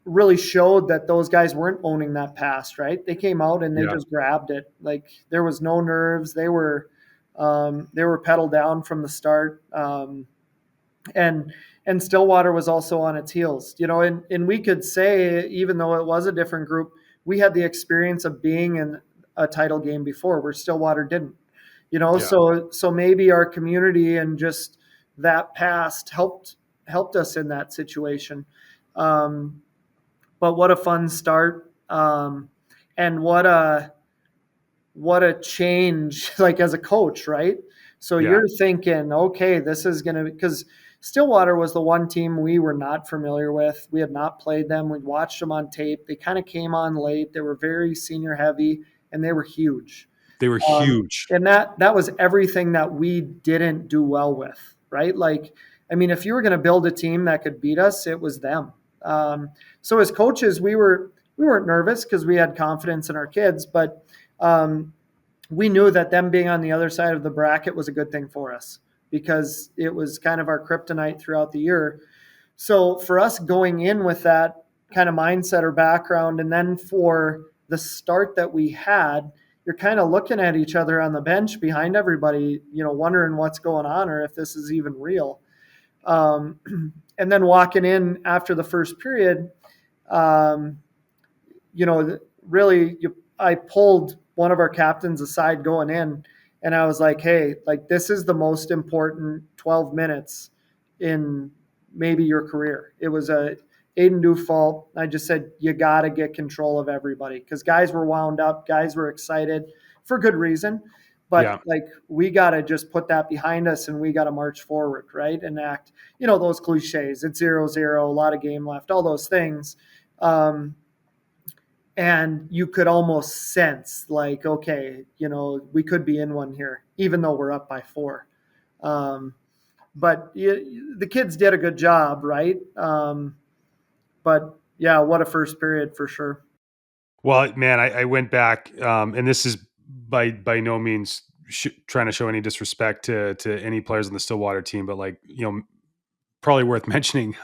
Speaker 2: really showed that those guys weren't owning that pass, right? They came out and they
Speaker 1: yeah,
Speaker 2: just grabbed it. Like there was no nerves. They were pedal down from the start. And Stillwater was also on its heels, and we could say, even though it was a different group, we had the experience of being in a title game before where Stillwater didn't,
Speaker 1: yeah.
Speaker 2: so maybe our community and just that past helped us in that situation. Um, but what a fun start. And what a change, like as a coach, right? So
Speaker 1: Yeah.
Speaker 2: you're thinking, okay, this is going to, because Stillwater was the one team we were not familiar with. We had not played them. We watched them on tape. They kind of came on late. They were very senior heavy, and they were huge.
Speaker 1: They were huge.
Speaker 2: And that was everything that we didn't do well with, right? Like, I mean, if you were going to build a team that could beat us, it was them. So as coaches, we weren't nervous because we had confidence in our kids, but we knew that them being on the other side of the bracket was a good thing for us because it was kind of our kryptonite throughout the year. So for us going in with that kind of mindset or background, and then for the start that we had, you're kind of looking at each other on the bench behind everybody, wondering what's going on or if this is even real. Um, and then walking in after the first period, um, really, I pulled one of our captains aside going in, and I was like, "Hey, like this is the most important 12 minutes in maybe your career." It was a Aiden Dufault. I just said you got to get control of everybody because guys were wound up, guys were excited for good reason, but
Speaker 1: Yeah.
Speaker 2: like we got to just put that behind us and we got to march forward, right? And act, those cliches. It's 0-0, a lot of game left, all those things. And you could almost sense like, okay, we could be in one here, even though we're up by 4. Um, but the kids did a good job, right? But yeah, what a first period for sure.
Speaker 1: Well, man, I went back, and this is by no means trying to show any disrespect to any players on the Stillwater team, but like probably worth mentioning.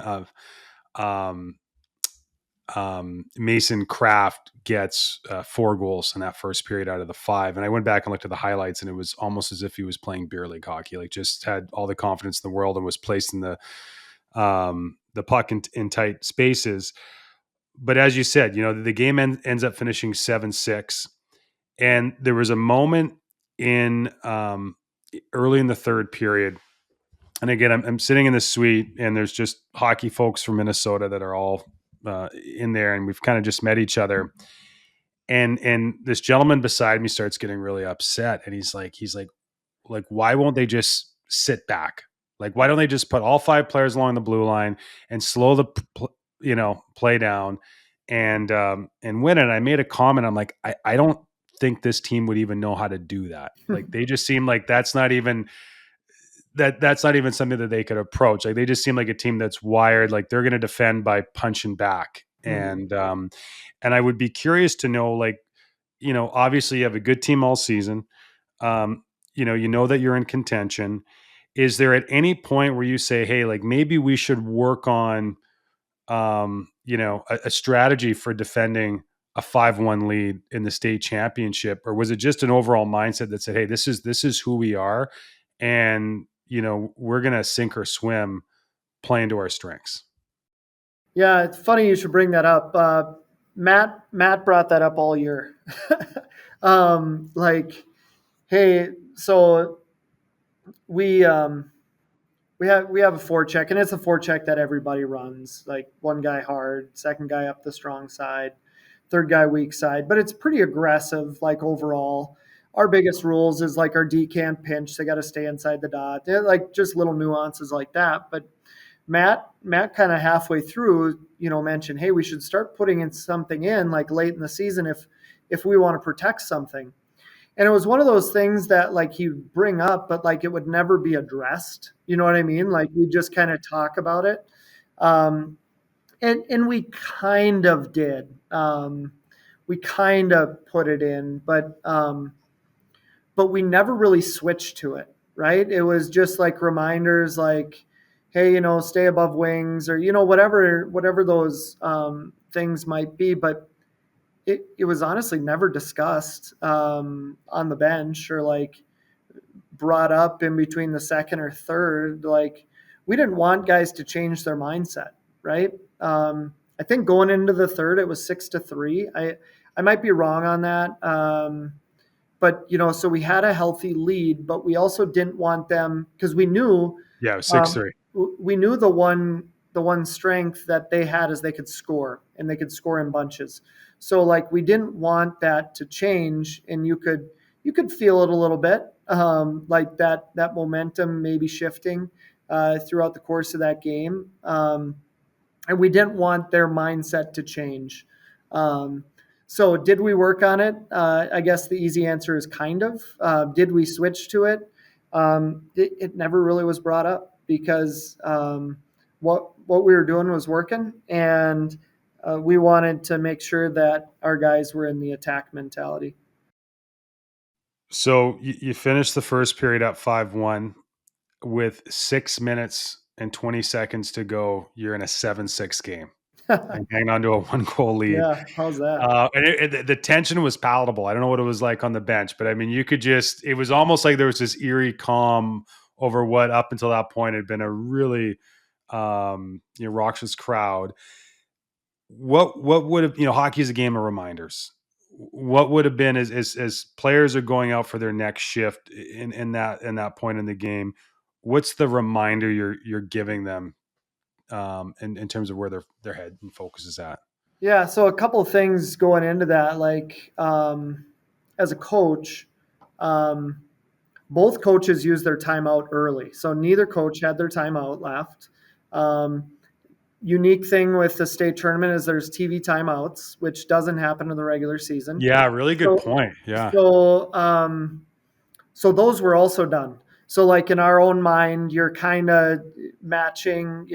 Speaker 1: Um, Mason Kraft gets 4 goals in that first period out of the 5, and I went back and looked at the highlights, and it was almost as if he was playing beer league hockey. Like just had all the confidence in the world and was placed in the puck in tight spaces. But as you said, the game ends up finishing 7-6. And there was a moment in early in the third period. And again, I'm sitting in the suite, and there's just hockey folks from Minnesota that are all in there, and we've kind of just met each other. And this gentleman beside me starts getting really upset, and he's like, why won't they just sit back? Like, why don't they just put all five players along the blue line and slow the play down and win it? And I made a comment. I'm like, I don't think this team would even know how to do that. Like, they just seem like that's not even something that they could approach. Like, they just seem like a team that's wired like they're going to defend by punching back. And I would be curious to know, like, obviously you have a good team all season. um, you know that you're in contention. Is there at any point where you say, hey, like, maybe we should work on a strategy for defending a 5-1 lead in the state championship? Or was it just an overall mindset that said, hey, this is who we are, and we're gonna sink or swim playing to our strengths?
Speaker 2: Yeah, it's funny you should bring that up. Matt brought that up all year. Like, hey, so we um, we have a forecheck, and it's a forecheck that everybody runs. Like, one guy hard, second guy up the strong side, third guy weak side. But it's pretty aggressive. Like, overall, our biggest rules is like our D can't pinch; they got to stay inside the dot. They're like just little nuances like that. But Matt kind of halfway through, mentioned, hey, we should start putting in something in like late in the season if we want to protect something. And it was one of those things that like he'd bring up, but like it would never be addressed. You know what I mean? Like, we just kind of talk about it. Um, and we kind of did. We kind of put it in, but we never really switched to it, right? It was just like reminders like, hey, stay above wings, or, whatever those things might be. But it was honestly never discussed on the bench, or like brought up in between the second or third. Like, we didn't want guys to change their mindset, right? I think going into the third, it was 6-3. I might be wrong on that. But so we had a healthy lead, but we also didn't want them, because
Speaker 1: Yeah, 6-3.
Speaker 2: um, we knew the one strength that they had is they could score, and they could score in bunches. So like, we didn't want that to change, and you could feel it a little bit, like that momentum maybe shifting throughout the course of that game. And we didn't want their mindset to change. Um, so did we work on it? I guess the easy answer is kind of. Did we switch to it? It never really was brought up, because what we were doing was working, and we wanted to make sure that our guys were in the attack mentality.
Speaker 1: So you finished the first period up 5-1 with 6 minutes and 20 seconds to go. You're in a 7-6 game and hang on to a 1-goal lead.
Speaker 2: Yeah, how's that?
Speaker 1: The tension was palatable. I don't know what it was like on the bench, but I mean, it was almost like there was this eerie calm over what up until that point had been a really raucous crowd. What would have, hockey is a game of reminders. What would have been, as players are going out for their next shift in that point in the game, what's the reminder you're giving them, in terms of where their head and focus is at?
Speaker 2: Yeah, so a couple of things going into that. Like, as a coach, um, both coaches used their timeout early, so neither coach had their timeout left. Um, Unique thing with the state tournament is there's TV timeouts, which doesn't happen in the regular season.
Speaker 1: Yeah, really good
Speaker 2: So,
Speaker 1: point. Yeah.
Speaker 2: so, um, so those were also done. So like, in our own mind, you're kind of matching,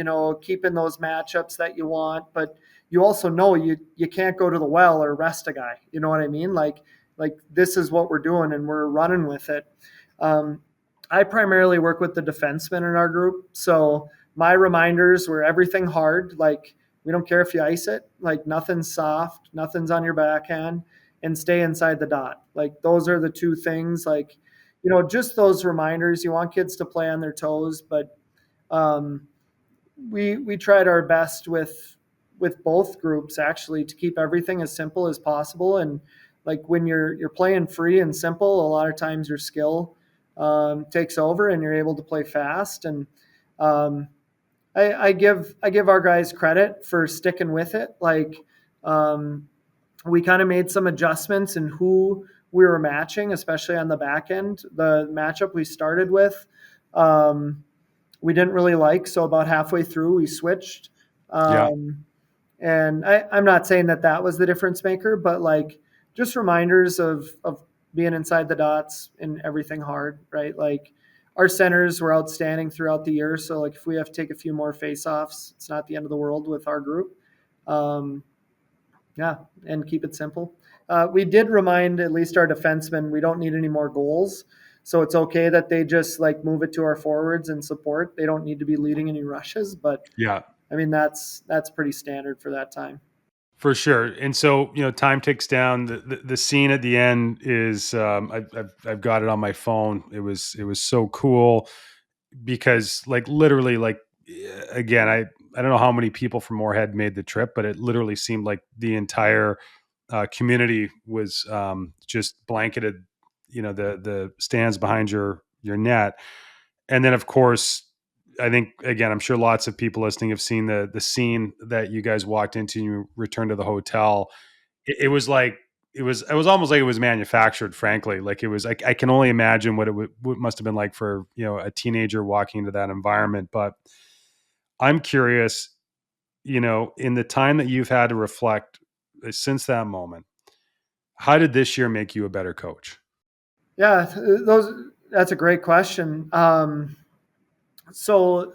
Speaker 2: keeping those matchups that you want, but you also know you can't go to the well or rest a guy. You know what I mean? Like, this is what we're doing, and we're running with it. Um, I primarily work with the defensemen in our group, so my reminders were everything hard. Like, we don't care if you ice it. Like, nothing's soft, nothing's on your backhand, and stay inside the dot. Like, those are the two things. Like, just those reminders. You want kids to play on their toes, but um, we tried our best with both groups, actually, to keep everything as simple as possible. And like, when you're playing free and simple, a lot of times your skill takes over, and you're able to play fast. And um, I give our guys credit for sticking with it. Like, um, we kind of made some adjustments in who we were matching, especially on the back end. The matchup we started with, um, we didn't really like. So about halfway through, we switched.
Speaker 1: Yeah.
Speaker 2: And I'm not saying that that was the difference maker, but like just reminders of being inside the dots and everything hard, right? Like our centers were outstanding throughout the year. So like if we have to take a few more face-offs, it's not the end of the world with our group. Um, yeah, and keep it simple. We did remind at least our defensemen we don't need any more goals. So it's okay that they just like move it to our forwards and support. They don't need to be leading any rushes, but
Speaker 1: Yeah.
Speaker 2: I mean that's pretty standard for that time.
Speaker 1: For sure. And so, time ticks down. The scene at the end is, I've got it on my phone. It was so cool because, like, literally, like, again, I don't know how many people from Moorhead made the trip, but it literally seemed like the entire community was, just blanketed, the stands behind your net. And then, of course, I think, again, I'm sure lots of people listening have seen the scene that you guys walked into and you returned to the hotel. It was like it was almost like it was manufactured, frankly. Like, it was like, I can only imagine what must have been like for, a teenager walking into that environment. But I'm curious, in the time that you've had to reflect, since that moment, how did this year make you a better coach?
Speaker 2: Yeah, those that's a great question. So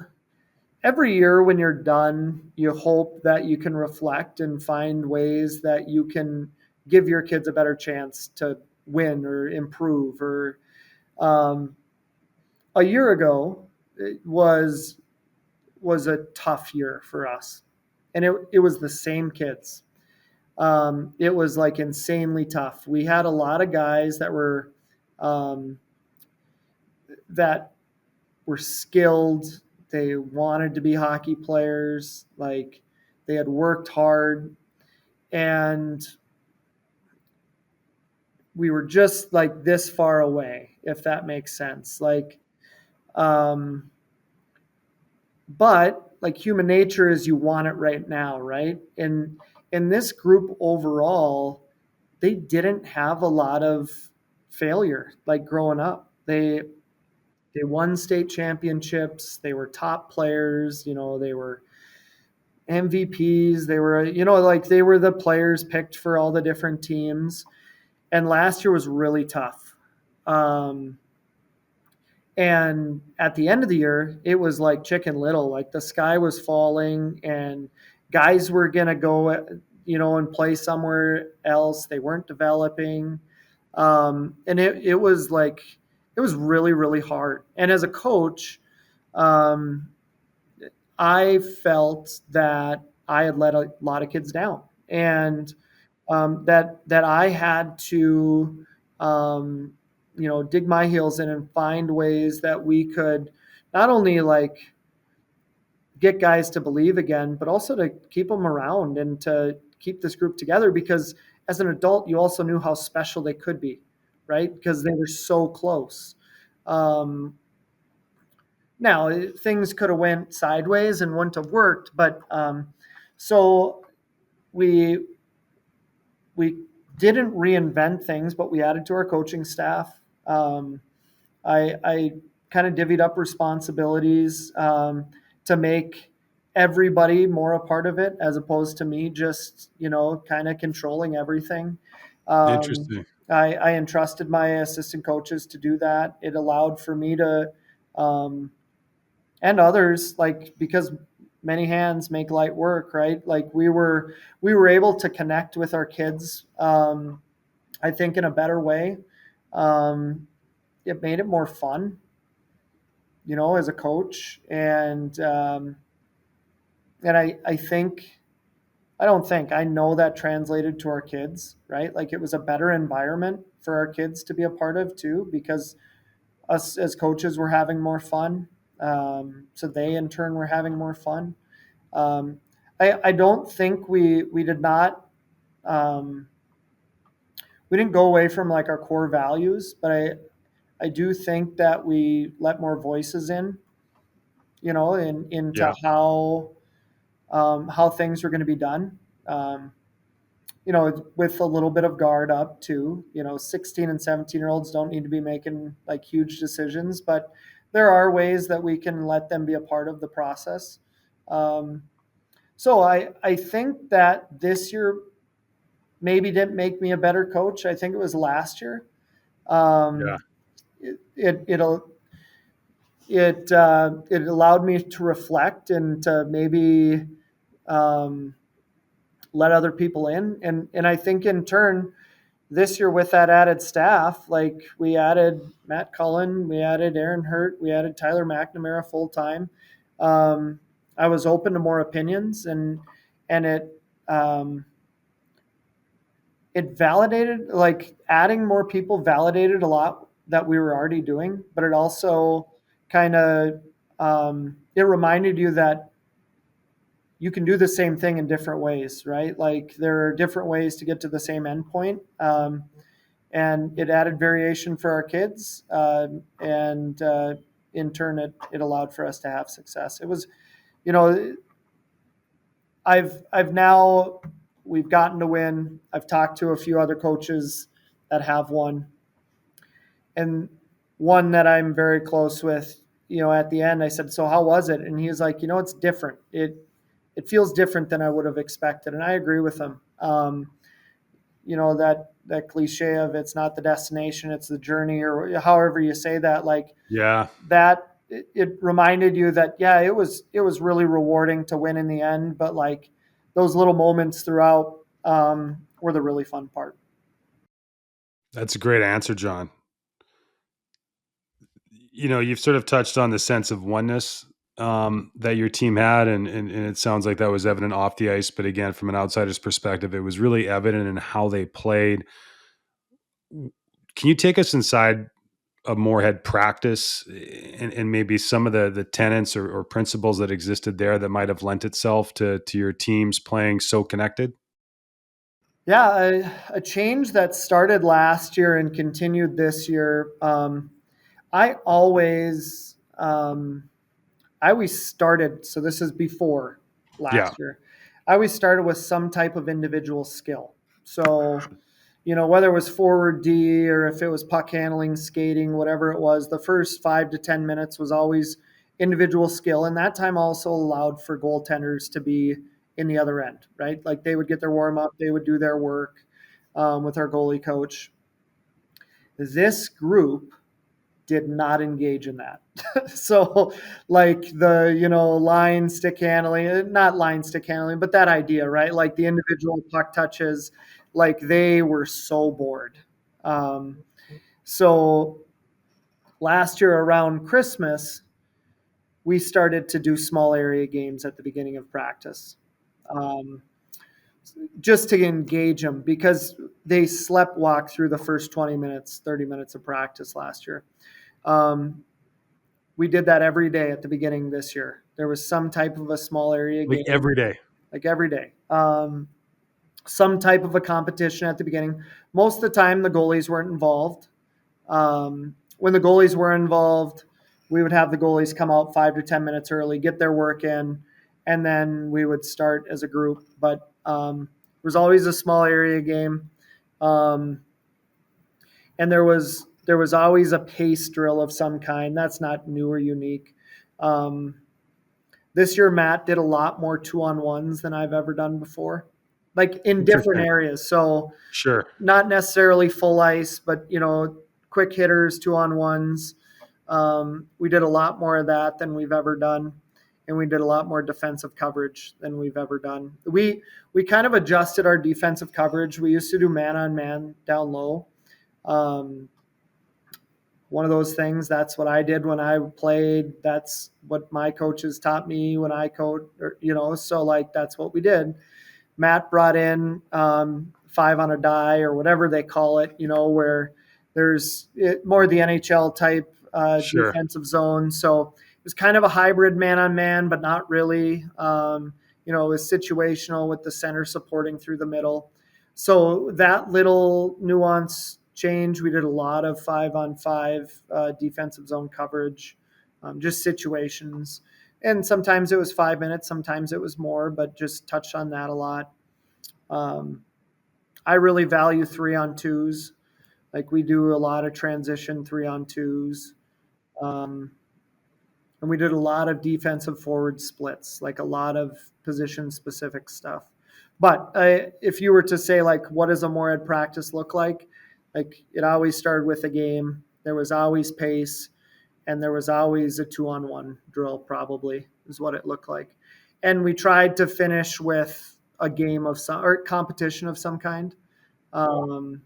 Speaker 2: every year when you're done, you hope that you can reflect and find ways that you can give your kids a better chance to win or improve. Or um, a year ago, it was a tough year for us, and it was the same kids. It was like insanely tough. We had a lot of guys um, that were skilled. They wanted to be hockey players. Like they had worked hard, and we were just like this far away, if that makes sense. Um, but like human nature is you want it right now, right? And in this group overall, they didn't have a lot of failure like growing up. They won state championships. They were top players. They were MVPs. They were, like they were the players picked for all the different teams. And last year was really tough. Um, and at the end of the year, it was like Chicken Little. Like the sky was falling, and guys were gonna go, and play somewhere else. They weren't developing, and it was like it was really really hard. And as a coach, um, I felt that I had let a lot of kids down, and that I had to, um, dig my heels in and find ways that we could not only like get guys to believe again, but also to keep them around and to keep this group together. Because as an adult, you also knew how special they could be, right? Because they were so close. Um, Now things could have went sideways and wouldn't have worked, but so we we didn't reinvent things, but we added to our coaching staff. I kind of divvied up responsibilities to make everybody more a part of it, as opposed to me just kind of controlling everything. Um,
Speaker 1: Interesting.
Speaker 2: I entrusted my assistant coaches to do that. It allowed for me to um, and others, like, because many hands make light work, right? Like we were able to connect with our kids, I think, in a better way. um, it made it more fun, as a coach. And I think, I know that translated to our kids, right? Like it was a better environment for our kids to be a part of too, because us as coaches were having more fun. So they in turn were having more fun. Um, I don't think we did not, um, we didn't go away from like our core values, but I do think that we let more voices in, into
Speaker 1: Yeah.
Speaker 2: how things were going to be done. Um, with a little bit of guard up too. 16 and 17-year-olds don't need to be making like huge decisions, but there are ways that we can let them be a part of the process. Um, so I think that this year maybe didn't make me a better coach. I think it was last year.
Speaker 1: Yeah.
Speaker 2: Um, it'll it allowed me to reflect and to maybe um, let other people in, and I think in turn this year with that added staff, like we added Matt Cullen, we added Aaron Hurt, we added Tyler McNamara full time. Um, I was open to more opinions, and um, it validated, like adding more people validated a lot that we were already doing, but it also kind of it reminded you that you can do the same thing in different ways, right? Like there are different ways to get to the same endpoint. And it added variation for our kids, and in turn, it allowed for us to have success. It was, you know, I've now we've gotten to win. I've talked to a few other coaches that have won, and one that I'm very close with. At the end, I said, "So how was it?" And he was like, "It's different. It feels different than I would have expected," and I agree with him. That cliche of it's not the destination, it's the journey, or however you say that, like
Speaker 1: Yeah.
Speaker 2: that it reminded you that, yeah, it was really rewarding to win in the end, but like those little moments throughout were the really fun part.
Speaker 1: That's a great answer, John. You've sort of touched on the sense of oneness that your team had, and it sounds like that was evident off the ice. But again, from an outsider's perspective, it was really evident in how they played. Can you take us inside a Moorhead practice and maybe some of the tenets or principles that existed there that might have lent itself to your teams playing so connected?
Speaker 2: Yeah, a change that started last year and continued this year. I always I always started, so this is before
Speaker 1: Yeah,
Speaker 2: last year. I always started with some type of individual skill. So, whether it was forward D or if it was puck handling, skating, whatever it was, the first 5 to 10 minutes was always individual skill. And that time also allowed for goaltenders to be in the other end, right? Like they would get their warm up, they would do their work with our goalie coach. This group did not engage in that. So like the, line stick handling, not line stick handling, but that idea, right? Like the individual puck touches, like they were so bored. Um, so last year around Christmas, we started to do small area games at the beginning of practice. Um, just to engage them because they slept walk through the first 20 minutes, 30 minutes of practice last year. Um, we did that every day at the beginning this year. There was some type of a small area
Speaker 1: like
Speaker 2: game,
Speaker 1: every day.
Speaker 2: like every day. Some type of a competition at the beginning. Most of the time, the goalies weren't involved. When the goalies were involved, we would have the goalies come out 5 to 10 minutes early, get their work in, and then we would start as a group. But it was always a small area game. Um, and there was always a pace drill of some kind. That's not new or unique. Um, this year, Matt did a lot more 2-on-1s than I've ever done before, like in different
Speaker 1: Interesting.
Speaker 2: areas. So
Speaker 1: Sure.
Speaker 2: not necessarily full ice, but quick hitters, 2-on-1s. We did a lot more of that than we've ever done, and we did a lot more defensive coverage than we've ever done. We kind of adjusted our defensive coverage. We used to do man on man down low. Um, One of those things. That's what I did when I played. That's what my coaches taught me when I coached. So like that's what we did. Matt brought in 5 on a die or whatever they call it. Where there's more the NHL type
Speaker 1: Sure.
Speaker 2: defensive zone. So it was kind of a hybrid man on man, but not really. It was situational with the center supporting through the middle. So that little nuance change, we did a lot of 5-on-5 defensive zone coverage, just situations. And sometimes it was 5 minutes, sometimes it was more, but just touched on that a lot. Um, I really value 3-on-2s. Like we do a lot of transition 3-on-2s. Um, and we did a lot of defensive forward splits, like a lot of position specific stuff. But if you were to say, like, what does a Moorhead practice look like it always started with a game. There was always pace, and there was always a 2-on-1 drill, probably is what it looked like. And we tried to finish with a game of some or competition of some kind, um,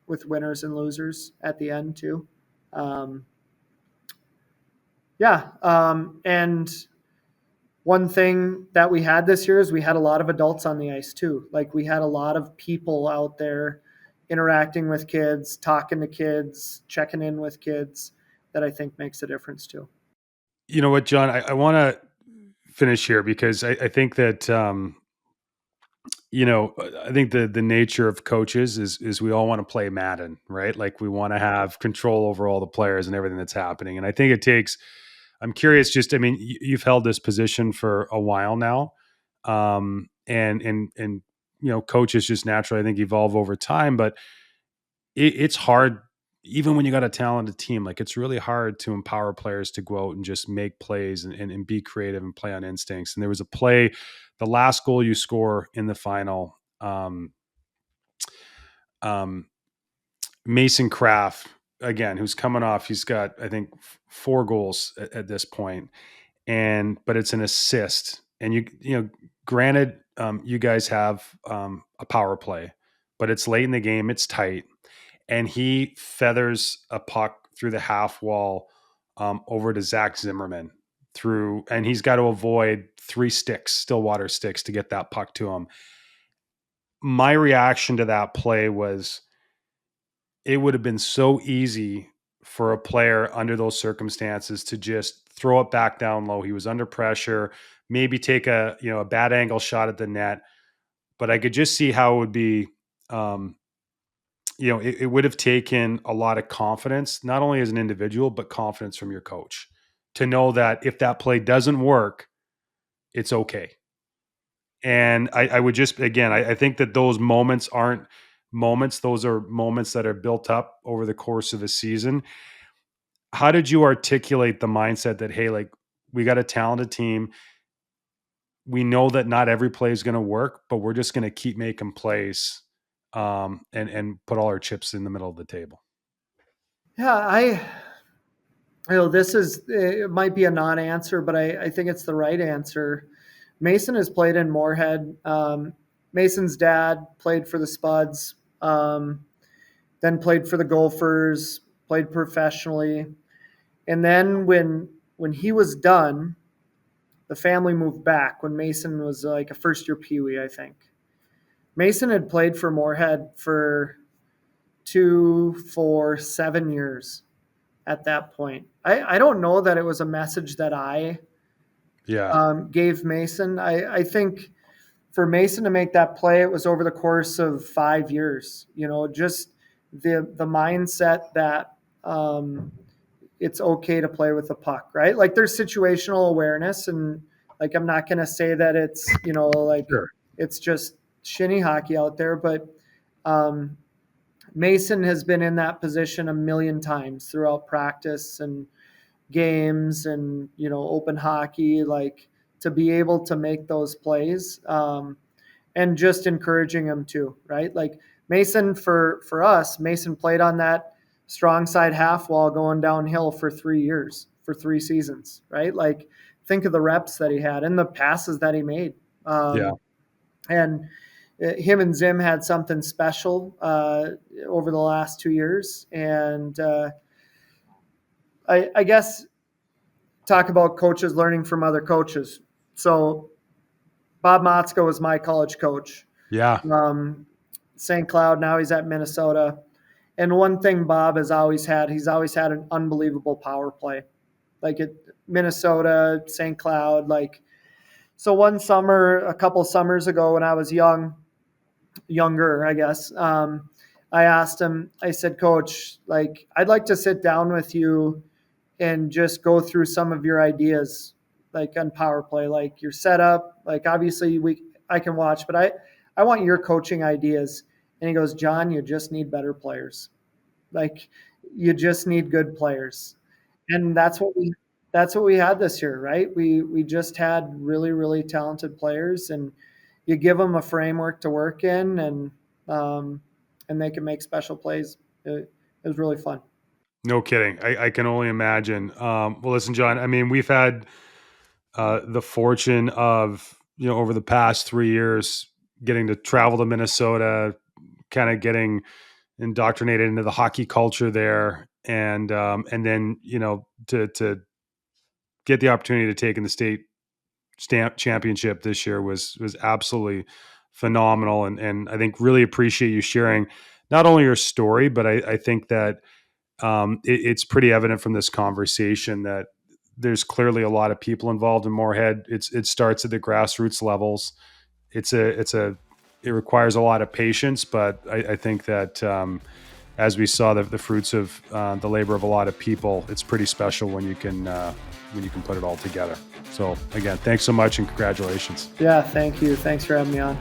Speaker 2: with winners and losers at the end too. Um, yeah, and one thing that we had this year is we had a lot of adults on the ice too. Like we had a lot of people out there interacting with kids, talking to kids, checking in with kids, that I think makes a difference too.
Speaker 1: You know what, John? I want to finish here because I think that I think the nature of coaches is we all want to play Madden, right? Like we want to have control over all the players and everything that's happening. And I think it takes. I'm curious. Just, I mean, you've held this position for a while now, and coaches just naturally, I think, evolve over time. But it's hard, even when you got a talented team. Like it's really hard to empower players to go out and just make plays and be creative and play on instincts. And there was a play, the last goal you score in the final. Um, Mason Kraft, again, who's coming off, he's got, I think, 4 goals at this point, but it's an assist. And granted, you guys have a power play, but it's late in the game, it's tight, and he feathers a puck through the half wall over to Zach Zimmerman and he's got to avoid 3 sticks, Stillwater sticks, to get that puck to him. My reaction to that play was, it would have been so easy for a player under those circumstances to just throw it back down low. He was under pressure, maybe take a bad angle shot at the net, but I could just see how it would be. Um, it would have taken a lot of confidence, not only as an individual, but confidence from your coach to know that if that play doesn't work, it's okay. And I would just, again, I think that those moments aren't moments. Those are moments that are built up over the course of a season. How did you articulate the mindset that, hey, like, we got a talented team. We know that not every play is going to work, but we're just going to keep making plays, and put all our chips in the middle of the table.
Speaker 2: Yeah, it might be a non-answer, but I think it's the right answer. Mason has played in Moorhead. Mason's dad played for the Spuds, then played for the Gophers, played professionally. And then when he was done, the family moved back when Mason was like a first year peewee, I think. Mason had played for Moorhead for 7 years at that point. I don't know that it was a message that I
Speaker 1: Yeah.
Speaker 2: gave Mason. I think for Mason to make that play, it was over the course of 5 years. Just the mindset that it's okay to play with the puck, right? Like there's situational awareness, and like I'm not going to say that it's like
Speaker 1: Sure.
Speaker 2: it's just shinny hockey out there, but um, Mason has been in that position a million times throughout practice and games and open hockey, like to be able to make those plays, and just encouraging him too, right? Like Mason, for us, Mason played on that strong side half wall going downhill for 3 years, for 3 seasons, right? Like think of the reps that he had and the passes that he made.
Speaker 1: Yeah.
Speaker 2: And him and Zim had something special over the last 2 years. And I guess talk about coaches learning from other coaches. So Bob Motzko was my college coach.
Speaker 1: Yeah.
Speaker 2: St. Cloud, now he's at Minnesota. And one thing Bob has always had, he's always had an unbelievable power play. Like at Minnesota, St. Cloud, like so one summer, a couple summers ago when I was younger, I guess, I asked him, I said, Coach, like I'd like to sit down with you and just go through some of your ideas, like on power play, like your setup. Like obviously I can watch, but I want your coaching ideas. And he goes, John, you just need better players. Like, you just need good players. And that's what we had this year, right? We just had really, really talented players, and you give them a framework to work in, um, and they can make special plays. It was really fun.
Speaker 1: No kidding. I can only imagine. Well, listen, John. I mean, we've had the fortune of over the past 3 years getting to travel to Minnesota, kind of getting indoctrinated into the hockey culture there, and then to get the opportunity to take in the state stamp championship this year was absolutely phenomenal, and I think really appreciate you sharing not only your story, but I think that it's pretty evident from this conversation that there's clearly a lot of people involved in Moorhead. It starts at the grassroots levels. It requires a lot of patience, but I think that as we saw the fruits of the labor of a lot of people, it's pretty special when you can put it all together. So again, thanks so much and congratulations.
Speaker 2: Yeah, thank you. Thanks for having me on.